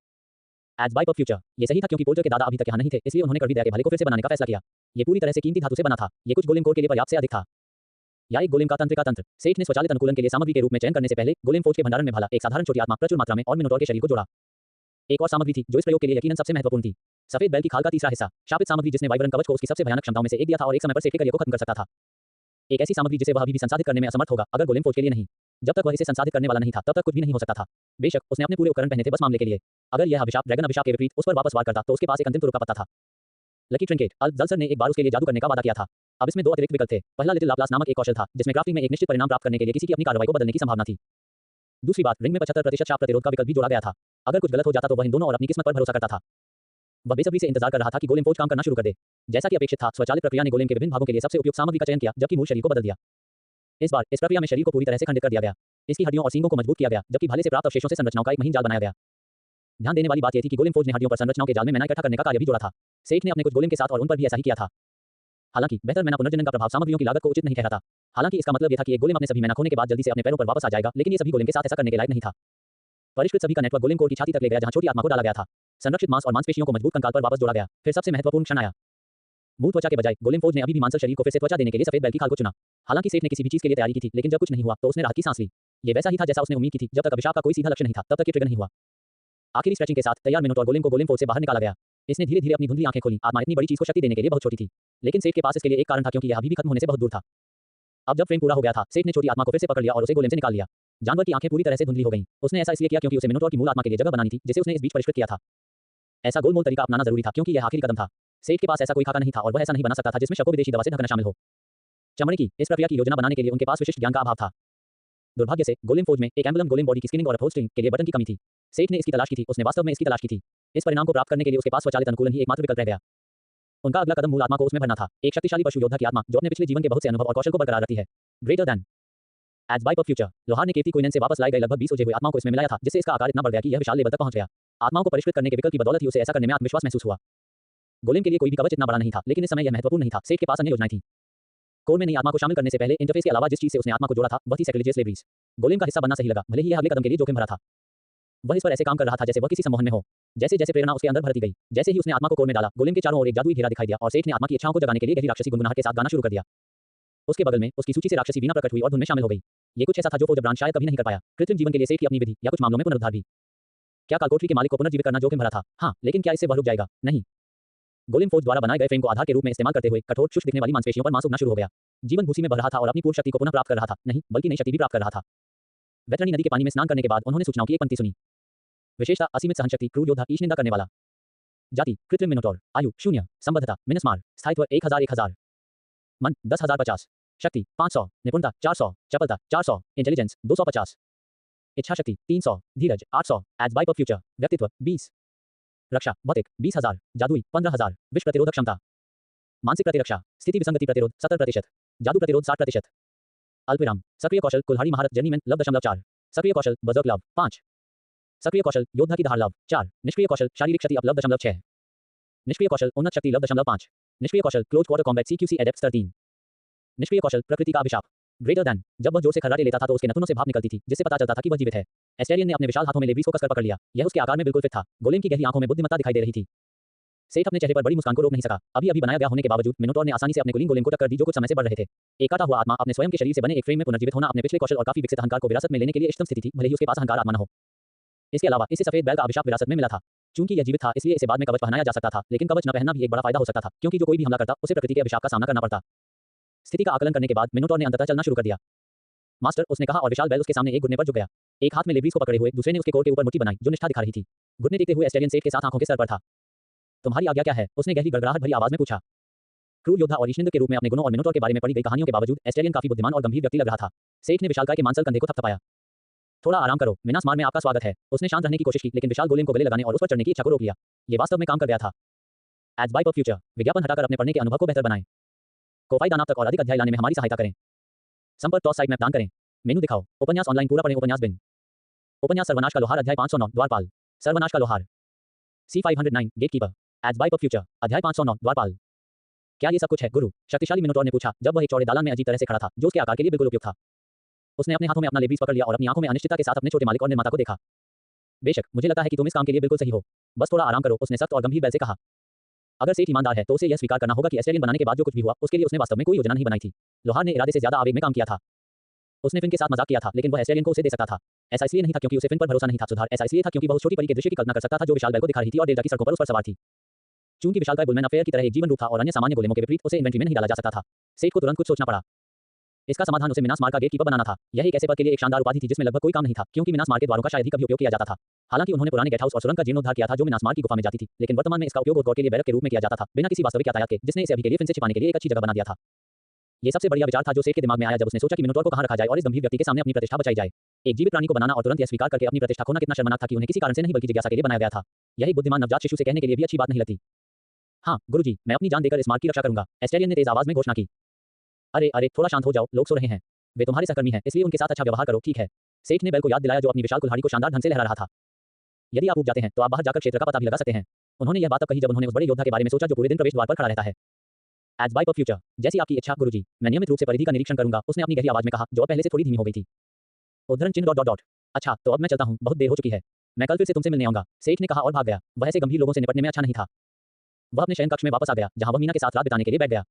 एज बाय फ्यूचर, ये सही था क्योंकि पोल्टर के दादा अभी तक यहाँ नहीं थे, इसलिए उन्होंने कड़वी दया के भाले को फिर से बनाने का फैसला किया। ये पूरी तरह से कीमती धातु से बना था। ये कुछ गोलेम कोर के लिए पर्याप्त से अधिक था। या एक गोलेम का तंत्र। सेठ ने स्वचालित अनुकूलन के लिए सामग्री के रूप में चयन करने से पहले गोलेम फौज के भंडारण में भाला, एक साधारण छोटी आत्मा, प्रचुर मात्रा में और मिनोटॉर के शरीर को जोड़ा। एक और सामग्री थी जो इस प्रयोग के लिए यकीनन सबसे महत्वपूर्ण थी। सफेद बैल की खाल का तीसरा हिस्सा, शापित सामग्री जिसने वाइब्रेंट कवच को उसकी सबसे भयानक क्षमताओं में से एक दिया था और एक समय पर सेठ के करियर को खत्म कर सकता था। एक ऐसी सामग्री जिसे वह अभी भी संसाधित करने में असमर्थ होगा, अगर गोलेम फौज के लिए नहीं। जब तक वह इसे संसाधित करने वाला नहीं था, तब तक कुछ भी नहीं हो सकता था। बेशक उसने अपने पूरे उपकरण पहने थे बस मामले के लिए। अगर यह अभिशाप ड्रैगन अभिशाप के विपरीत उस पर वापस वार करता तो उसके पास एक अंतिम तुरुप का पत्ता था। Lucky trinket. अल्जल्सर ने एक बार उसके लिए जादू करने का वादा किया था। अब इसमें दो अतिरिक्त विकल्प थे। पहला लिटिल लाप्लास नामक एक कौशल था जिसमें क्राफ्टिंग में एक निश्चित परिणाम प्राप्त करने के लिए किसी की अपनी कार्रवाई को बदलने की संभावना थी। दूसरी बात, रिंग में 75% शाप प्रतिरोध का विकल्प भी जोड़ा गया था। अगर कुछ गलत हो जाता तो वह इन दोनों और अपनी किस्मत पर भरोसा करता था। वह बेसब्री से इंतजार कर रहा था कि गोलेम फौज काम करना शुरू कर दे। जैसा कि अपेक्षित था, स्वचालित प्रक्रिया ने गोलेम के विभिन्न भागों के लिए सबसे उपयुक्त सामग्री का चयन किया, जबकि मूल शरीर को बदल दिया। इस बार इस प्रक्रिया में शरीर को पूरी तरह से खंडित कर दिया गया। इसकी हड्डियों और सींगों को मजबूत किया गया, जबकि भाले से प्राप्त अवशेषों से संरचनाओं का एक महीन जाल बनाया गया। ध्यान देने वाली बात यह थी कि गोलेम फौज ने हड्डियों पर संरचनाओं के जाल में मैना इकट्ठा करने का कार्य भी जोड़ा था। सेठ ने अपने कुछ गोलेम के साथ और उन पर भी ऐसा ही किया था। हालांकि बेहतर मैना पुनर्जनन का प्रभाव सामग्रियों की लागत को उचित नहीं ठहराता। हालांकि इसका मतलब यह था कि एक गोलेम अपने सभी मैना खोने के बाद जल्दी से अपने पैरों पर वापस आ जाएगा, लेकिन ये सभी गोलेम के साथ ऐसा करने के लायक नहीं था। परिष्कृत सभी का नेटवर्क गोलेम कोर की छाती तक ले गया, जहां छोटी आत्मा को डाला गया था। संरक्षित मांस और मांसपेशियों को मजबूत कंकाल पर वापस जोड़ा गया। फिर सबसे महत्वपूर्ण क्षण आया। मूल त्वचा के बजाय गोलेम फौज ने अभी भी मांसल शरीर को फिर से त्वचा देने के लिए सफेद बैल की खाल को चुना। हालांकि सेठ ने किसी भी चीज के लिए तैयारी की थी, लेकिन जब कुछ नहीं हुआ तो उसने राहत की सांस ली। ये वैसा ही था जैसा उसने उम्मीद की थी। जब तक अभिशाप का कोई सीधा लक्ष्य नहीं था, तब तक ये ट्रिगर नहीं हुआ। आखिरी स्ट्रेचिंग के साथ तैयार मिनोटॉर गोलेम को गोलेम फौज से बाहर निकाला गया। इसने धीरे धीरे अपनी धुंधली आंखें खोली। आत्मा इतनी बड़ी चीज को शक्ति देने के लिए बहुत छोटी थी, लेकिन सेठ के पास इसके लिए एक कारण था, क्योंकि यह अभी भी खत्म होने से बहुत दूर था। अब जब फ्रेम पूरा हो गया था, सेठ ने छोटी आत्मा को फिर से पकड़ लिया और उसे गोलेम से निकाल लिया। जानवर की आंखें पूरी तरह से धुंधली हो गईं। उसने ऐसा इसलिए किया क्योंकि उसे मिनोटॉर की मूल आत्मा के लिए जगह बनानी थी, जिसे उसने इस बीच परिष्कृत किया था। ऐसा गोलमोल तरीका अपनाना जरूरी था, क्योंकि यह आखिरी कदम था। सेठ के पास ऐसा कोई खाका नहीं था और वह ऐसा नहीं बना सकता था जिसमें शव को विदेशी दवा से ढकना शामिल हो। चमड़े की इस प्रक्रिया की योजना बनाने के लिए उनके पास विशिष्ट ज्ञान का अभाव था। दुर्भाग्य से गोलेम फौज में एक एम्बलम गोलेम बॉडी की स्किनिंग और अपहोल्स्टरिंग के लिए बटन की कमी थी। सेठ ने इसकी तलाश की थी, उसने वास्तव में इसकी तलाश की थी। इस परिणाम को प्राप्त करने के लिए उसके पास स्वचालित अनुकूलन ही एकमात्र विकल्प रह गया। उनका अगला कदम मूल आत्मा को उसमें भरना था, एक शक्तिशाली पशु योद्धा की आत्मा जो अपने पिछले जीवन के बहुत से अनुभव और कौशल को बरकरार रखती है। ग्रेटर देन एज बाइप ऑफ फ्यूचर। लोहार ने केती कोइनन से वापस लाए गए लगभग 20 उलझे हुए आत्माओं को इसमें मिलाया था, जिससे इसका आकार इतना बढ़ गया कि यह विशाल लेवल तक पहुंच गया। आत्माओं को परिष्कृत करने के विकल्प की बदौलत ही उसे ऐसा करने में आत्मविश्वास महसूस हुआ। गोलेम के लिए कोई भी कवच इतना बड़ा नहीं था, लेकिन इस समय यह महत्वपूर्ण नहीं था। सेठ के पास अन्य योजनाएं थीं। कोर में नई आत्मा को शामिल करने से पहले इंटरफेस के अलावा जिस चीज से उसने आत्मा को जोड़ा था, वह थी सैक्रिलेजियस लेबरीज। गोलेम का हिस्सा बनना सही लगा, भले ही यह अगले कदम के लिए जोखिम भरा था। वह इस पर ऐसे काम कर रहा था जैसे वह किसी सम्मोहन में हो। जैसे जैसे प्रेरणा उसके अंदर भरती गई, जैसे ही उसने आत्मा को कोर में डाला, गोलेम के चारों ओर एक जादुई घेरा दिखाई दिया और सेठ ने आत्मा की इच्छाओं को जगाने के लिए गहरी राक्षसी गुनगुनाहट के साथ गाना शुरू कर दिया। उसके बगल में उसकी सूची से राक्षसी वीणा प्रकट हुई और धुन में शामिल हो गई। ये कुछ ऐसा था जो फौज ब्रांड शायद कभी नहीं कर पाया। कृत्रिम जीवन के लिए सेठ की अपनी विधि, या कुछ मामलों में पुनरुद्धार भी। क्या कालकोठरी के मालिक को पुनर्जीवित करना जोखिम भरा था? हाँ, लेकिन क्या इससे वह रुक जाएगा? नहीं। गोलेम फौज द्वारा बनाए गए फ्रेम को आधार के रूप में इस्तेमाल करते हुए कठोर शुष्क दिखने वाली मांसपेशियों पर मांस उगना शुरू हो गया। जीवन भूसी में बह रहा था और अपनी पूर्ण शक्ति को पुनः प्राप्त कर रहा था। नहीं, बल्कि नई शक्ति भी प्राप्त कर रहा था। वैतरणी नदी के पानी में स्नान करने के बाद उन्होंने सूचनाओं की एक पंक्ति सुनी। विशेषता असीमित सहनशक्ति, क्रूर योद्धा, ईश निंदा करने वाला। जाति कृत्रिम मिनोटॉर। आयु 0। संबद्धता मिनस्मार। स्थायित्व 1000। मन 10,050। शक्ति 500। निपुणता 400। चपलता 400। इंटेलिजेंस 250। इच्छा शक्ति 300। धीरज 800। एज बाइप ऑफ फ्यूचर। व्यक्तित्व 20। रक्षा भौतिक 20,000। जादुई 15,000। विष प्रतिरोधक क्षमता। मानसिक प्रतिरक्षा, स्थिति विसंगति प्रतिरोध 70%। जादू प्रतिरोध 60%। अल्पविराम सक्रिय कौशल कुल्हाड़ी महारत जर्नीमैन लव 0.4। सक्रिय कौशल बजर्क लव 5। सक्रिय कौशल योद्धा की धार लव 4। निष्क्रिय कौशल शारीरिक शक्ति अप लव 0.6। निष्क्रिय कौशल उन्नत शक्ति लव 0.5। निष्क्रिय कौशल close quarter combat CQC adept स्तर 3। निष्क्रिय कौशल प्रकृति का अभिशाप। Greater than. जब वह जोर से खर्राटे लेता था तो उसके नथुनों से भाप निकलती थी, जिससे पता चलता था कि वह जीवित है। एस्टेरियन ने अपने विशाल हाथों में लेबरीज को कसकर पकड़ लिया। यह उसके आकार में बिल्कुल फिट था। गोलेम की गहरी आंखों में बुद्धिमत्ता दिखाई दे रही थी। सेठ अपने चेहरे पर बड़ी मुस्कान को रोक नहीं सका। अभी अभी बनाया गया होने के बावजूद मिनोटॉर ने आसानी से अपने कुलीन गोलेम को टक्कर दी, जो कुछ समय से बढ़ रहे थे। एक काटा हुआ आत्मा अपने स्वयं के शरीर से बने एक फ्रेम में पुनर्जीवित होना अपने पिछले कौशल और काफी विकसित अहंकार को विरासत में लेने के लिए इष्टतम स्थिति थी, भले ही उसके पास अहंकार आत्मा न हो। इसके अलावा इसे सफेद बैल का अभिशाप विरासत में मिला था। चूंकि यह जीवित था, इसलिए इसे बाद में कवच पहनाया जा सकता था, लेकिन कवच न पहनना भी एक बड़ा फायदा हो सकता था, क्योंकि जो कोई भी हमला करता उसे प्रकृति के अभिशाप का सामना करना पड़ता। स्थिति का आकलन करने के बाद मिनोटॉर ने अंततः चलना शुरू कर दिया। मास्टर, उसने कहा, और विशाल बैल उसके सामने एक घुटने पर झुक गया। एक हाथ में लेबरीज को पकड़े हुए, दूसरे ने उसके कोर के ऊपर मुट्ठी बनाई, जो निष्ठा दिखा रही थी। घुटने टेकते हुए एस्टेरियन सेठ के साथ आंखों के सर पर था। तुम्हारी आज्ञा क्या है? उसने गहरी गड़गड़ाहट भरी आवाज में पूछा। क्रूर योद्धा और ईशनिंद के रूप में अपने गुणों और मिनोटॉर के बारे में पढ़ी गई कहानियों के बावजूद एस्टेरियन काफी बुद्धिमान और गंभीर व्यक्ति लग रहा था। सेठ ने विशालकाय के मांसल कंधे को थपथपाया। थोड़ा आराम करो, मिनास मार में आपका स्वागत है। उसने शांत रहने की कोशिश की, लेकिन विशाल गोलेम को गले लगाने और उस पर चढ़ने की इच्छा को रोक लिया। ये वास्तव में काम कर गया था। एज बाइप ऑफ फ्यूचर। विज्ञापन हटाकर अपने पढ़ने के अनुभव को बेहतर बनाएं। कोफाई दानाप तक और अधिक अध्याय लाने में हमारी सहायता करें। संपर्क टॉस साइट मैप दान करें। मेनू दिखाओ। उपन्यास ऑनलाइन पूरा पढ़ें। उपन्यास बिन। उपन्यास सर्वनाश का लोहार अध्याय 509 द्वारपाल। सर्वनाश का लोहार। C509 gatekeeper. एज बाइप ऑफ फ्यूचर अध्याय 509 द्वारपाल। क्या ये सब कुछ है गुरु? शक्तिशाली मिनोटॉर ने पूछा, जब वह एक चौड़े दालान में अजीब तरह से खड़ा था, जो उसके आकार के लिए बिल्कुल उपयुक्त था। उसने अपने हाथों में अपना लेबीज पकड़ लिया और अपनी आंखों में अनिश्चितता के साथ अपने छोटे मालिक और निर्माता को देखा। बेशक, मुझे लगता है कि तुम इस काम के लिए बिल्कुल सही हो। बस थोड़ा आराम करो, उसने सख्त और गंभीर बैल से कहा। अगर सेठ ईमानदार है तो उसे यह स्वीकार करना होगा कि एस्टेरियन बनाने के बाद जो कुछ भी हुआ, उसके लिए उसने वास्तव में कोई योजना नहीं बनाई थी। लोहार ने इरादे से ज्यादा आवेग में काम किया था। उसने फिन के साथ मजाक किया था, लेकिन वह एस्टेरियन को उसे दे सकता था। ऐसा इसलिए नहीं था क्योंकि उसे फिन पर भरोसा नहीं था, सुधार ऐसा इसलिए था क्योंकि वह उस छोटी परी के दृश्य की कल्पना कर सकता था जो विशालकाय को दिखा रही थी और डेल्टा की सड़कों पर उस पर सवार थी। चूंकि विशालकाय बुलमैन अफेयर की तरह एक जीवन रूप था और अन्य सामान्य गोलेमों के विपरीत उसे इन्वेंट्री में नहीं डाला जा सकता था। सेठ को तुरंत कुछ सोचना पड़ा। इसका समाधान उसे मिनास मार का गेटकीपर बनाना था। यह एक ऐसे पद के लिए एक शानदार उपाधि थी जिसमें लगभग कोई काम नहीं था, क्योंकि मिनास मार के द्वारों का शायद ही कभी उपयोग किया जाता था। हालांकि उन्होंने पुराने गेट हाउस और सुरंग का जीर्णोद्धार किया था जो मिनास मार की गुफा में जाती थी, लेकिन वर्तमान में इसका उपयोग और के लिए बैरक के रूप में किया जाता था, बिना किसी वास्तविक यातायात के, जिसने इसे अभी के लिए फिन से छिपाने के लिए एक अच्छी जगह बना दिया था। ये सबसे बढ़िया विचार था जो सेठ के दिमाग में आया जब उसने सोचा कि मिनोटॉर को कहां रखा जाए और इस गंभीर व्यक्ति के सामने अपनी प्रतिष्ठा बचाई जाए। एक जीवित प्राणी को बनाना और तुरंत यह स्वीकार करके अपनी प्रतिष्ठा खोना कितना शर्मनाक था कि उन्हें किसी कारण से नहीं बल्कि जिज्ञासा के लिए बनाया गया था। यह एक बुद्धिमान नवजात शिशु से कहने के लिए भी अच्छी बात नहीं लगती। हाँ गुरुजी, मैं अपनी जान देकर इस मार्ग की रक्षा करूंगा, एस्टेरियन ने तेज आवाज में घोषणा की। अरे अरे, थोड़ा शांत हो जाओ, लोग सो रहे हैं। वे तुम्हारे सहकर्मी हैं, इसलिए उनके साथ अच्छा व्यवहार करो, ठीक है? सेठ ने बेल को याद दिलाया जो अपनी विशाल कुल्हाड़ी को शानदार ढंग से लहरा रहा था। यदि आप ऊब जाते हैं तो आप बाहर जाकर क्षेत्र का पता भी लगा सकते हैं। उन्होंने यह बात तब कही जब उन्होंने उस बड़े योद्धा के बारे में सोचा जो पूरे दिन प्रवेश द्वार पर खड़ा रहता है। एज बाय फ्यूचर, जैसी आपकी इच्छा गुरुजी, मैं नियमित रूप से परिधि का निरीक्षण करूंगा, उसने अपनी गहरी आवाज में कहा, जो पहले से थोड़ी धीमी हो गई थी। उद्धरण चिन्ह डॉट डॉट डॉट। अच्छा, तो अब मैं चलता हूं, बहुत देर हो चुकी है। मैं कल फिर से तुमसे मिलने आऊंगा, सेठ ने कहा और भाग गया। वह ऐसे गंभीर लोगों से निपटने में अच्छा नहीं था। वह अपने शयन कक्ष में वापस आ गया, जहां वह मीना के साथ रात बिताने के लिए बैठ गया।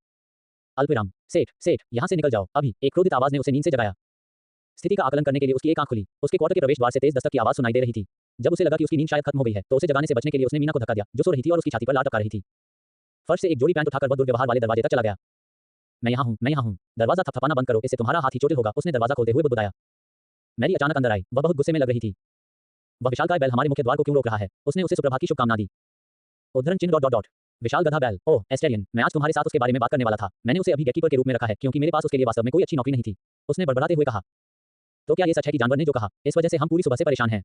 अल्पविराम, सेठ सेठ, यहां से निकल जाओ अभी, एक क्रोधित आवाज ने उसे नींद से जगाया। स्थिति का आकलन करने के लिए उसकी एक आंख खुली। उसके क्वार्टर के प्रवेश द्वार से तेज दस्तक की आवाज सुनाई दे रही थी। जब उसे लगा कि उसकी नींद शायद खत्म हो गई है, तो उसे जगाने से बचने के लिए उसने मीना को धक्का दिया, जो सो रही थी और उसकी छाती पर लात टपका रही थी। फर्श से एक जोड़ी पैंट उठाकर वह दुर्व्यवहार वाले दरवाजे तक चला गया। मैं यहाँ हूँ, मैं यहाँ हूँ। दरवाजा थपथपाना बंद करो, इससे तुम्हारा हाथ ही चोटिल होगा, उसने दरवाजा खोलते हुए बुदबुदाया। मैरी अचानक अंदर आई। वह बहुत गुस्से में लग रही थी। वह विशालकाय बैल हमारे मुख्य द्वार को क्यों रोक रहा है? उसने उसे सुप्रभात की शुभकामना दी। उद्धरण चिन्ह डॉट डॉट डॉट। विशाल गधा बैल, ओह एस्टेरियन, मैं आज तुम्हारे साथ उसके बारे में बात करने वाला था। मैंने उसे अभी गेटकीपर के रूप में रखा है क्योंकि मेरे पास उसके लिए वास्तव में कोई अच्छी नौकरी नहीं थी, उसने बड़बड़ाते हुए कहा। तो क्या ये सच है कि जानवर ने जो कहा, इस वजह से हम पूरी सुबह से परेशान हैं?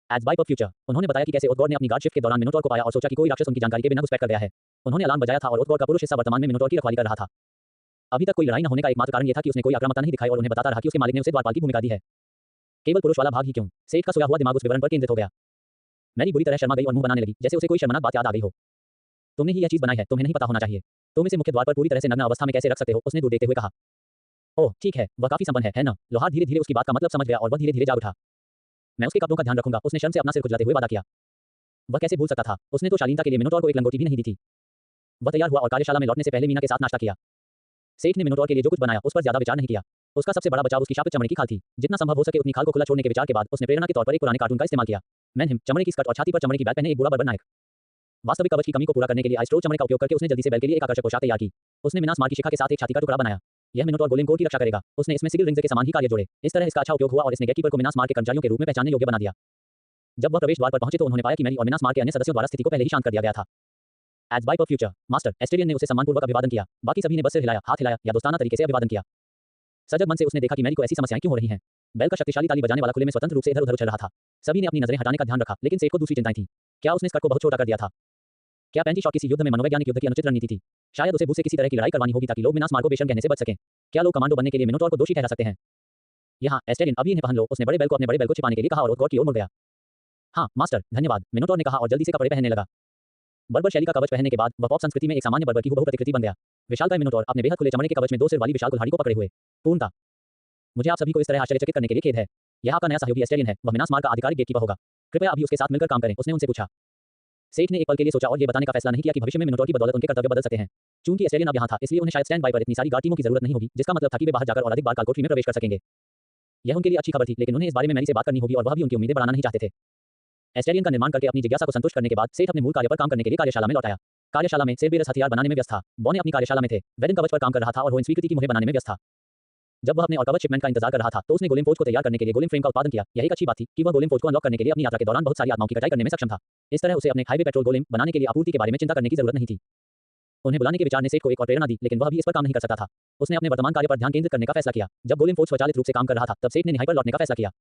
एज बाय फ्यूचर, उन्होंने बताया कि कैसे ओथगॉड ने अपनी गार्ड शिफ्ट के दौरान मिनोटॉर को पाया और सोचा कि कोई राक्षस उनकी जानकारी के बिना घुसपैठ कर गया है। उन्होंने अलार्म बजाया था और ओथगॉड का पुरुष हिस्सा वर्तमान में मिनोटॉर की रखवाली कर रहा था। अभी तक कोई लड़ाई न होने का एकमात्र कारण यह था कि उसने कोई आक्रामकता नहीं दिखाई और उन्हें बताता रहा कि उसके मालिक ने उसे द्वारपाल की भूमिका दी है। केवल पुरुष वाला भाग ही क्यों? सेठ का सोया हुआ दिमाग उस विवरण पर केंद्रित हो गया। मैरी बुरी तरह शर्मा गई और मुंह बनाने लगी, जैसे उसे कोई शर्मनाक बात याद आ गई हो। तुमने ही यह चीज बनाई है, तुम्हें नहीं पता होना चाहिए। तुम इसे मुख्य द्वार पर पूरी तरह से नग्न अवस्था में कैसे रख सकते हो? उसने दूर देखते हुए कहा। ओह ठीक है, वह काफी संपन्न है ना? लोहार धीरे धीरे उसकी बात का मतलब समझ गया और वह धीरे धीरे जाग उठा। मैं उसके कपड़ों का ध्यान रखूंगा, उसने शर्म से अपना सिर खुजलाते हुए वादा किया। वह कैसे भूल सकता था? उसने तो शालीनता के लिए मिनोटॉर को एक लंगोटी भी नहीं दी थी। वह तैयार हुआ और कार्यशाला में लौटने से पहले मीना के साथ नाश्ता किया। सेठ ने मिनोटॉर के लिए जो कुछ बनाया उस पर ज्यादा विचार नहीं किया। उसका सबसे बड़ा बचाव उसकी शापित चमड़े की खाल थी। जितना संभव हो सके उतनी खाल को खुला छोड़ने के विचार के बाद उसने प्रेरणा के तौर पर एक पुराने कार्टून का इस्तेमाल किया। मैनहिम, चमड़े की स्कर्ट और छाती पर चमड़े की बैग पहने एक बूढ़ा बर्बर नायक। वास्तविक कवच की कमी को पूरा करने के लिए आइस्ट्रोल चमड़े का उपयोग करके उसने जल्दी से बैल के लिए एक आकर्षक पोशाक तैयार की। उसने मिनास मार की शिखा के साथ एक छाती का टुकड़ा बनाया। यह मिनोटॉर गोलेम कोर की रक्षा करेगा। उसने इसमें सिगिल रिंग्स के समान ही कार्य जोड़े। इस तरह इसका अच्छा उपयोग हुआ और इसने गेटकीपर को मिनास मार के कर्मचारियों के रूप में पहचानने योग्य बना दिया। जब वह प्रवेश द्वार पर पहुंचे तो उन्होंने पाया कि मैरी और मिनास मार के अन्य सदस्यों द्वारा स्थिति को पहले ही शांत कर दिया गया था। एज बाय फ्यूचर मास्टर, एस्टेरियन ने उसे सम्मानपूर्वक अभिवादन किया। बाकी सभी ने बस सिर हिलाया, हाथ हिलाया या दोस्ताना तरीके से अभिवादन किया। सजग मन से उसने देखा कि मैरी को ऐसी समस्याएं क्यों हो रही हैं। बैल का शक्तिशाली ताली बजाने वाला खुले में स्वतंत्र रूप से इधर-उधर उछल रहा था। सभी ने अपनी नजरें हटाने का ध्यान रखा, लेकिन सेठ को दूसरी चिंताएं थीं। क्या उसने स्कर्ट को बहुत छोटा कर दिया था? क्या पैंटी शॉट किसी युद्ध में मनोवैज्ञानिक युद्ध की अनुचित रणनीति थी? शायद उसे भूसे किसी तरह की लड़ाई करवानी होगी ताकि लोग मिनास मार को बेशर्म कहने से बच सकें। क्या लोग कमांडो बनने के लिए मिनोटॉर को दोषी ठहरा सकते हैं? यहाँ एस्टेरियन, अभी इन्हें पहन लो, उसने बड़े बैल को अपने बड़े बैल को छिपाने के लिए कहा और ओथगॉड की ओर मुड़ गया। हाँ मास्टर, धन्यवाद, मिनोटॉर ने कहा और जल्दी से कपड़े पहनने लगा। बर्बर शैली का कवच पहनने के बाद वह पॉप संस्कृति में एक सामान्य बर्बर की हूबहू प्रतिकृति बन गया। विशालकाय मिनोटॉर अपने बेहद खुले चमड़े के कवच में दो सिर वाली विशाल कुल्हाड़ी को पकड़े हुए। पूर्णता। मुझे आप सभी को इस तरह आश्चर्यचकित करने के लिए खेद है। यह आपका नया सहयोगी एस्टेरियन है, वह मिनास मार का आधिकारिक गेटकीपर होगा। कृपया अभी उसके साथ मिलकर काम करें, उसने उनसे पूछा। सेठ ने एक पल के लिए सोचा और ये बताने का फैसला नहीं किया कि भविष्य में मिनोटॉर की बदौलत उनके कर्तव्य बदल सकते हैं। चूंकि एस्टेरियन अब यहाँ था, इसलिए उन्हें शायद स्टैंड बाय पर इतनी सारी गार्ड टीमों की जरूरत नहीं होगी, जिसका मतलब था कि वे बाहर जाकर और अधिक बार कालकोठरी में प्रवेश कर सकेंगे। यह उनके लिए अच्छी खबर थी, लेकिन उन्हें इस बारे में मैरी से बात करनी होगी और वह भी उनकी उम्मीदें बढ़ाना नहीं चाहते थे। एस्टेरियन का निर्माण करके अपनी जिज्ञासा को संतुष्ट करने के बाद सेठ अपने मूल कार्य पर काम करने के लिए कार्यशाला में लौट आया। कार्यशाला में सेरबेरस हथियार बनाने में व्यस्त था। बॉने अपनी कार्यशाला में थे, वेडिंग कवच पर काम कर रहा था और रोइन स्वीकृति की मुहर बनाने में व्यस्त था। जब वह अपने और कवच शिपमेंट का इंतजार कर रहा था तो उसने गोलेम फोर्ज को तैयार करने के लिए गोलेम फ्रेम का उत्पादन किया। यह एक अच्छी बात थी कि वह गोलेम फोर्ज को अनलॉक करने के लिए अपनी यात्रा के दौरान बहुत सारी आत्माओं की कटाई करने में सक्षम था। इस तरह उसे अपने हाईवे पेट्रोल गोलेम बनाने के लिए आपूर्ति के बारे में चिंता करने की जरूरत नहीं थी। उन्हें बुलाने के विचार ने सेठ को एक और प्रेरणा दी, लेकिन वह भी इस पर काम नहीं कर सकता था। उसने अपने वर्तमान कार्य पर ध्यान केंद्रित करने का फैसला किया। जब गोलेम फोर्ज स्वचालित रूप से काम कर रहा था तब सेठ ने निहाई पर लौटने का फैसला किया।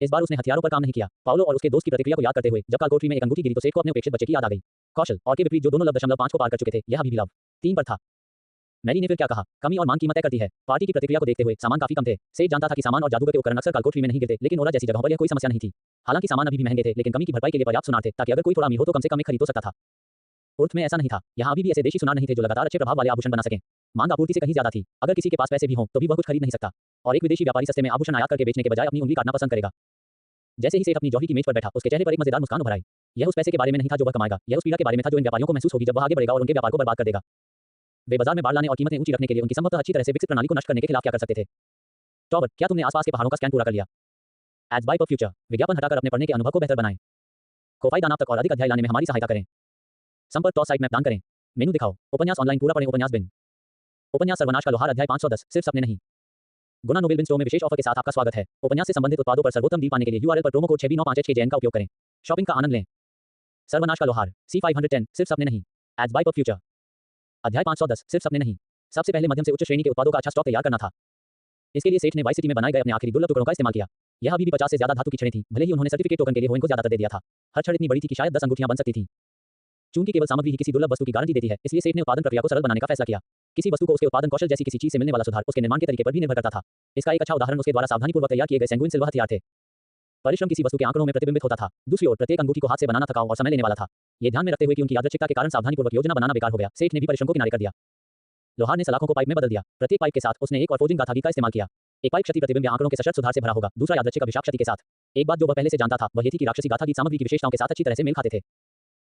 इस बार उसने हथियारों पर काम नहीं किया। पाओलो और उसके दोस्त की प्रतिक्रिया को याद करते हुए जब कालकोठरी में एक अंगूठी गिरी तो सेठ को अपने उपेक्षित बच्चे की याद आ गई। कौशल और के विपरीत जो दोनों लव 0.5 को पार कर चुके थे, यह अभी भी लव 3 पर था। मैरी ने फिर क्या कहा? कमी और मांग कीमत तय करती है। पार्टी की प्रतिक्रिया को देखते हुए सामान काफी कम थे। सेठ जानता था कि सामान और जादूगर के उपकरण अक्सर कालकोठरी में नहीं गिरते, लेकिन ओरा जैसी जगहों पर यह कोई समस्या नहीं थी। हालांकि सामान अभी भी महंगे थे, लेकिन कमी की भरपाई के लिए पर्याप्त सुनार थे ताकि अगर कोई थोड़ा अमीर हो तो कम से कम एक खरीद तो सकता था। उर्थ में ऐसा नहीं था। यहाँ अभी भी ऐसे देशी सुनार नहीं थे जो लगातार अच्छे प्रभाव वाले आभूषण बना सकें। मांग आपूर्ति से कहीं ज्यादा थी। अगर किसी के पास पैसे भी हों तो भी वह कुछ खरीद नहीं सकता, और एक विदेशी व्यापारी सस्ते में आभूषण आयात करके बेचने के बजाय अपनी उंगली काटना पसंद करेगा। जैसे ही सेठ अपनी जौहरी की मेज पर बैठा, उसके चेहरे पर एक मजेदार मुस्कान उभर आई। यह उस पैसे के बारे में नहीं था जो वह कमाएगा, यह उस पीड़ा के बारे में था जो इन व्यापारियों को महसूस होगी जब वह आगे बढ़ेगा और उनके व्यापार को बर्बाद कर देगा। वे बाजार में बाढ़ लाने और कीमतें ऊंची रखने के लिए उनकी संभवतः अच्छी तरह से विकसित प्रणाली को नष्ट करने के खिलाफ क्या कर सकते थे? टॉवर, क्या तुमने आसपास के पहाड़ों का स्कैन पूरा कर लिया? एड्स बाय पर फ्यूचर, विज्ञापन हटाकर अपने पढ़ने के अनुभव को बेहतर बनाएं। कोफाई दानाप तक और अधिक अध्याय लाने में हमारी सहायता करें। संपर्क टॉस साइट मैप दान करें। मेनू दिखाओ। उपन्यास ऑनलाइन पूरा पढ़ें। उपन्यास बिन। उपन्यास सर्वनाश का लोहार अध्याय 510, सिर्फ सपने नहीं। गुना नोबेल बिन स्टोर में विशेष ऑफर के साथ आपका स्वागत है। उपन्यास से संबंधित उत्पादों पर सर्वोत्तम डील पाने के लिए यूआरएल पर प्रोमो कोड 6B958HKJN का उपयोग करें। शॉपिंग का आनंद लें। सर्वनाश का लोहार C510, सिर्फ सपने नहीं। एड्स बाय पर फ्यूचर। अध्याय 510, सिर्फ सपने नहीं। सबसे पहले मध्यम से उच्च श्रेणी के उत्पादों का अच्छा स्टॉक तैयार करना था। इसके लिए सेठ ने वाई सिटी में बनाए गए अपने आखिरी दुर्लभ टुकड़ों का इस्तेमाल किया। यह अभी भी 50 से ज्यादा धातु की छड़ें थीं, भले ही उन्होंने सर्टिफिकेट टोकन के लिए होइन को ज्यादातर दे दिया था। हर छड़ इतनी बड़ी थी कि शायद 10 अंगूठियां बन सकती थीं। चूंकि केवल सामग्री ही किसी दुर्लभ वस्तु की गारंटी देती है, इसलिए सेठ ने उत्पादन प्रक्रिया को सरल बनाने का फैसला किया। किसी वस्तु को उसके उत्पादन कौशल जैसी किसी चीज से मिलने वाला सुधार उसके निर्माण के तरीके पर भी निर्भर करता था। इसका एक अच्छा उदाहरण उसके द्वारा सावधानीपूर्वक तैयार किए गए सैंगुइन सिल्वर हथियार थे। परिश्रम किसी वस्तु के आंकड़ों में प्रतिबिंबित होता था। दूसरी ओर प्रत्येक अंगूठी को हाथ से बनाना थकाऊ और समय लेने वाला था। ये ध्यान में रखते हुए कि उनकी यादृच्छिकता के कारण सावधानीपूर्वक योजना बनाना बेकार हो गया, सेठ ने भी परिश्रम को किनारे कर दिया। लोहार ने सलाखों को पाइप में बदल दिया। प्रत्येक पाइप के साथ उसने एक और फोर्जिंग गाथागी का इस्तेमाल किया। एक पाइप क्षति प्रतिबिंब या आंकड़ों के सशर्त सुधार से भरा होगा, दूसरा यादृच्छिक अभिशाप क्षति के साथ। एक बात जो वह पहले से जानता था वह ये थी कि राक्षसी गाथा गीत सामग्री की विशेषताओं के साथ अच्छी तरह से मेल खाते थे।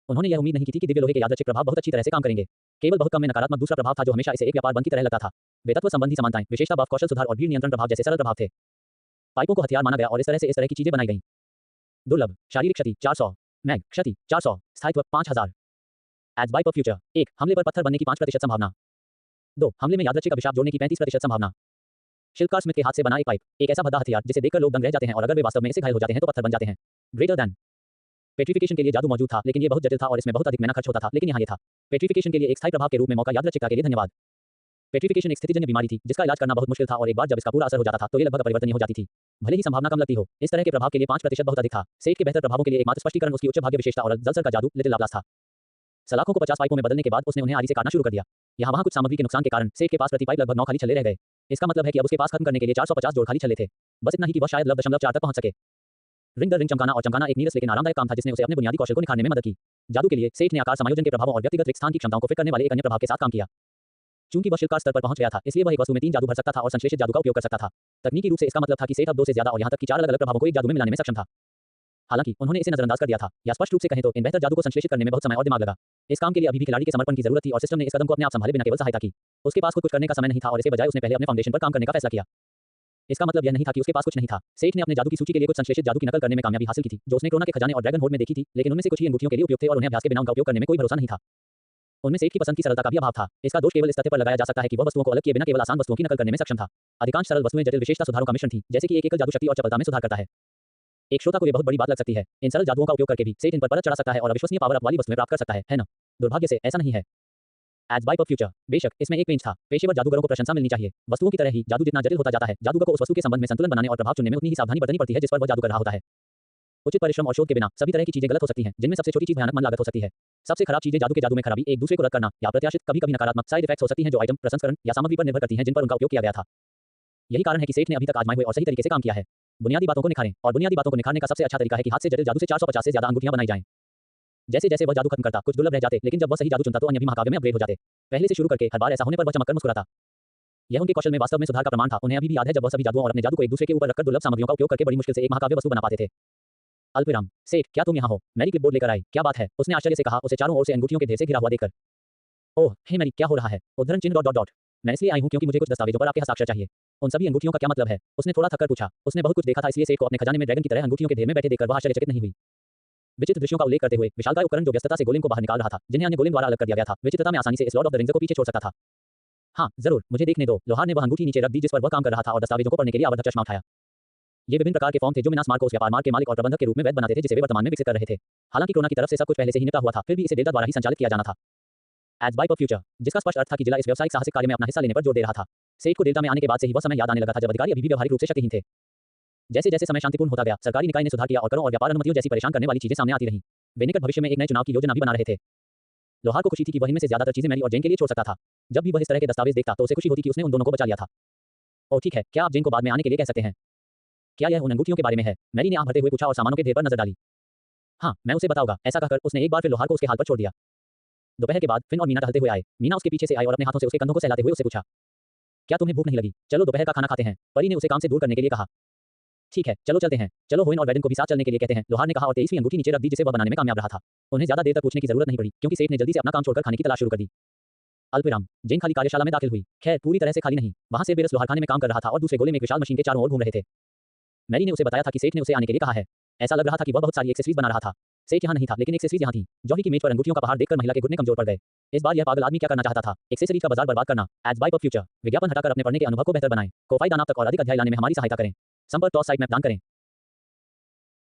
उन्होंने यह उम्मीद नहीं की थी कि दिव्य लोहे के यादृच्छिक प्रभाव बहुत अच्छी तरह से काम करेंगे। केवल बहुत कम में नकारात्मक दूसरा प्रभाव था जो हमेशा इसे एक व्यापार बंद की तरह लगता था। वे तत्व संबंधी समानताएं, विशेषता बफ कौशल सुधार और भीड़ नियंत्रण प्रभाव जैसे सरल प्रभाव थे। पाइपों को हथियार माना गया और इस तरह की चीजें बनाई गईं। दुर्लभ शारीरिक क्षति 400, मैग क्षति 400, स्थायित्व 5000। एड्स बाय पर फ्यूचर। 1 हमले पर पत्थर बनने की 5% संभावना। 2 हमले में यादृच्छिक अभिशाप जोड़ने की 35% संभावना। शिल्पकार स्मिथ के हाथ से बना एक पाइप, एक ऐसा भद्दा हथियार जिसे देखकर लोग दंग रह जाते हैं और अगर वे वास्तव में इससे घायल हो जाते हैं तो पत्थर बन जाते हैं। Greater than. पेट्रिफिकेशन के लिए जादू मौजूद था, लेकिन ये बहुत जटिल था और इसमें बहुत अधिक मेहनत खर्च होता था, लेकिन यहाँ ये था। पेट्रिफिकेशन के लिए एक स्थायी प्रभाव के रूप में मौका यादृच्छिकता के लिए धन्यवाद। पेट्रिफिकेशन एक स्थितिजन्य बीमारी थी जिसका इलाज करना बहुत मुश्किल था और एक बार जब इसका पूरा असर हो जाता था तो ये लगभग अपरिवर्तनीय हो जाती थी। भले ही संभावना कम लगती हो, इस तरह के प्रभाव के लिए 5% बहुत अधिक था। सेठ के बेहतर प्रभावों के लिए एकमात्र स्पष्टीकरण उसकी उच्च भाग्य विशेषता और जलसर का जादू लिटिल लाप्लास था। सलाखों को 50 पाइपों में बदलने के बाद उसने उन्हें आरी से काटना शुरू कर दिया। यहाँ वहाँ कुछ सामग्री के नुकसान के कारण सेठ के पास प्रति पाइप लगभग 9 खाली छल्ले रह गए। इसका मतलब है कि अब उसके पास खत्म करने के लिए 450 जोड़ खाली छल्ले थे। बस इतना ही कि वह शायद 0.4 तक पहुंच सके। रिंग द रिंग चमकाना और चमकाना एक नीरस लेकिन आरामदायक काम था जिसने उसे अपने बुनियादी कौशल को निखारने में मदद की। जादू के लिए सेठ ने आकार समायोजन के प्रभावों और व्यक्तिगत रिक्त स्थान की क्षमताओं को फिट करने वाले एक अन्य प्रभाव के साथ काम किया। चूंकि वह शिल्पकार स्तर पर पहुंच गया था, इसलिए वह एक वस्तु में 3 जादू भर सकता था और संश्लेषित जादू का उपयोग कर सकता था। तकनीकी रूप से इसका मतलब था कि सेठ अब 2 से ज्यादा और यहां तक कि 4 अलग-अलग प्रभावों को एक जादू में मिलाने में सक्षम था। हालांकि उन्होंने इसे नजरअंदाज कर दिया था, या स्पष्ट रूप से कहें तो इन बेहतर जादू को संश्लेषित करने में बहुत समय और दिमाग लगा। इस काम के लिए अभी भी खिलाड़ी के समर्पण की जरूरत थी और सिस्टम ने इस कदम को अपने आप संभाले बिना केवल सहायता की। उसके पास खुद कुछ करने का समय नहीं था और इसके बजाय उसने पहले अपने फाउंडेशन पर काम करने का फैसला किया। इसका मतलब यह नहीं था कि उसके पास कुछ नहीं था। सेठ ने अपने जादू की सूची के लिए कुछ संश्लेषित जादू की नकल करने में कामयाबी हासिल की थी, जो उसने क्रोना के खजाने और ड्रैगन होर्ड में देखी थी, लेकिन उनमें से कुछ ही अंगूठियों के लिए उपयुक्त थे और उन्हें अभ्यास के बिना उनका उपयोग करने में कोई भरोसा नहीं था। उनमें सेठ की पसंद की सरलता का भी अभाव था। इसका दोष केवल इस तथ्य पर लगाया जा सकता है कि वह वस्तुओं को अलग किए बिना केवल आसान वस्तुओं की नकल करने में सक्षम था। अधिकांश सरल वस्तुएं जटिल विशेषता सुधारों का मिश्रण थी, जैसे कि एक एकल जादू शक्ति और चपलता में सुधार करता है। एक श्रोता को ये बहुत बड़ी बात लग सकती है। इन सरल जादुओं का उपयोग करके भी सेठ इन पर परत चढ़ा सकता है और अविश्वसनीय पावर अप वाली वस्तुएं प्राप्त कर सकता है ना? दुर्भाग्य से ऐसा नहीं है। एड्स बाय पर फ्यूचर। बेशक इसमें एक पेंच था। पेशेवर जादूगरों को प्रशंसा मिलनी चाहिए। वस्तुओं की तरह ही जादू जितना जटिल होता जाता है, जादूगर को उस वस्तु के संबंध में संतुलन बनाने और प्रभाव चुनने में उतनी ही सावधानी बरतनी पड़ती है जिस पर वह जादू कर रहा होता है। उचित परिश्रम और शोध के बिना सभी तरह की चीजें गलत हो सकती हैं, जिनमें सबसे छोटी चीज भयानक मन लागत हो सकती है। सबसे खराब चीजें जादू के जादू में खराबी, एक दूसरे को रद्द करना या प्रत्याशित कभी-कभी नकारात्मक साइड इफेक्ट्स हो सकती हैं जो आइटम, प्रसंस्करण या सामग्री पर निर्भर करती हैं जिन पर उनका उपयोग किया गया था। यही कारण है कि सेठ ने अभी तक आजमाए हुए और सही तरीके से काम किया है। बुनियादी बातों को निखारें, और बुनियादी बातों को निखारने का सबसे अच्छा तरीका है कि हाथ से जटिल जादू से 450 से ज्यादा अंगूठियां बनाई जाएं। जैसे जैसे वह जादू खत्म करता, कुछ दुर्लभ रह जाते, लेकिन जब वह सही जादू चुनता तो अन्य भी महाकाव्य में अपग्रेड हो जाते। पहले से शुरू करके हर बार ऐसा होने पर वह चमककर मुस्कुराता। यह उनके कौशल में वास्तव में सुधार का प्रमाण था। उन्हें अभी भी याद है जब वह सभी जादुओं और अपने जादू को एक दूसरे के ऊपर रखकर दुर्लभ सामग्रियों का उपयोग करके बड़ी मुश्किल से एक महाकाव्य वस्तु बना पाते थे। अल्पविराम। सेठ, क्या तुम यहाँ हो? मैरी क्लिपबोर्ड लेकर आई। क्या बात है? उसने आश्चर्य से कहा, उसे चारों ओर से अंगूठियों के ढेर से घिरा हुआ देखकर। ओह हे मैरी, क्या हो रहा है? उद्धरण चिन्ह डॉट डॉट डॉट। मैं इसलिए आई हूँ क्योंकि मुझे कुछ दस्तावेजों पर आपके हस्ताक्षर चाहिए। उन सभी अंगूठियों का क्या मतलब है? उसने थोड़ा थककर पूछा। उसने बहुत कुछ देखा था, इसलिए सेठ को अपने खजाने में ड्रैगन की तरह अंगूठियों के ढेर में बैठे देखकर वह आश्चर्यचकित नहीं हुई। विचित्र दृश्यों का उल्लेख करते हुए विशालकाय उपकरण जो व्यस्तता से गोलेम को बाहर निकाल रहा था, जिन्हें अन्य गोलेम द्वारा अलग कर दिया गया था, विचित्रता में आसानी से इस लॉर्ड ऑफ द रिंग्स को पीछे छोड़ सकता था। हाँ जरूर, मुझे देखने दो। लोहार ने वह अंगूठी नीचे रख दी जिस पर वह काम कर रहा था और दस्तावेजों को पढ़ने के लिए आवर्धक चश्मा उठाया। ये विभिन्न प्रकार के फॉर्म थे जो मिनास मार्कोस व्यापार मार्ग के मालिक और प्रबंधक के रूप में वैध बनाते थे, जिसे वे वर्तमान में विकसित कर रहे थे। हालांकि क्रोना की तरफ से सब कुछ पहले से ही निपटा हुआ था, फिर भी इसे डेल्टा द्वारा ही संचालित किया जाना था। एड्स बाय पर फ्यूचर, जिसका स्पष्ट अर्थ था कि जिला इस व्यावसायिक साहसिक कार्य में अपना हिस्सा लेने पर जोर दे रहा था। सेठ को डेल्टा में आने के बाद से ही वह समय याद आने लगा था जब अधिकारी अभी भी व्यवहारिक रूप से शक्तिहीन थे। जैसे जैसे समय शांतिपूर्ण होता गया, सरकारी निकाय ने सुधार किया और करों और व्यापार अनुमतियों जैसी परेशान करने वाली चीजें सामने आती रहीं। वे निकट भविष्य में एक नए चुनाव की योजना भी बना रहे थे। लोहार को खुशी थी कि वह इनमें से ज्यादातर चीजें मैरी और जेन के लिए छोड़ सकता था। जब भी वह इस तरह के दस्तावेज देखता तो उसे खुशी होती कि उसने उन दोनों को बचा लिया था। ओह ठीक है, क्या आप जेन को बाद में आने के लिए कह सकते हैं? क्या यह उन अंगूठियों के बारे में है? मैरी ने आंख भरते हुए पूछा और सामानों के ढेर पर नजर डाली। हाँ, मैं उसे बताऊंगा। ऐसा कहकर उसने एक बार फिर लोहार को उसके हाल पर छोड़ दिया। दोपहर के बाद फिन और मीना टहलते हुए आए। मीना उसके पीछे से आई और अपने हाथों से उसके कंधों को सहलाते हुए उससे पूछा, क्या तुम्हें भूख नहीं लगी? चलो दोपहर का खाना खाते हैं। परी ने उसे काम से दूर करने के लिए कहा। ठीक है, चलो चलते हैं। चलो होइन और वैडन को भी साथ चलने के लिए कहते हैं, लोहार ने कहा और 23वीं अंगूठी नीचे रख दी जिसे वह बनाने में कामयाब रहा था। उन्हें ज्यादा देर तक पूछने की जरूरत नहीं पड़ी क्योंकि सेठ ने जल्दी से अपना काम छोड़कर खाने की तलाश शुरू कर दी। अल्पविराम। जेन खाली कार्यशाला में दाखिल हुई। खैर पूरी तरह से खाली नहीं, वहां से बेरस लोहारखाने में काम कर रहा था और दूसरे गोले में एक विशाल मशीन के चारों ओर घूम रहे थे। मैरी ने उसे बताया था कि सेठ ने उसे आने के लिए कहा है। ऐसा लग रहा था कि वह बहुत सारी एक्सेसरीज बना रहा था। सेठ यहाँ नहीं था, लेकिन एक्सेसरीज यहाँ थी। जॉकी की मेज पर अंगूठियों का पहाड़ देखकर महिला के घुटने कमजोर पड़ गए। इस बार यह पागल आदमी क्या करना चाहता था? एक्सेसरीज का बाजार बर्बाद करना। Ads by for future. विज्ञापन हटाकर अपने पढ़ने के अनुभव को बेहतर बनाएं। को फायदा नाप तक और अधिक अध्याय लाने में हमारी सहायता करें। संपर्क टॉस साइट मैप दान करें।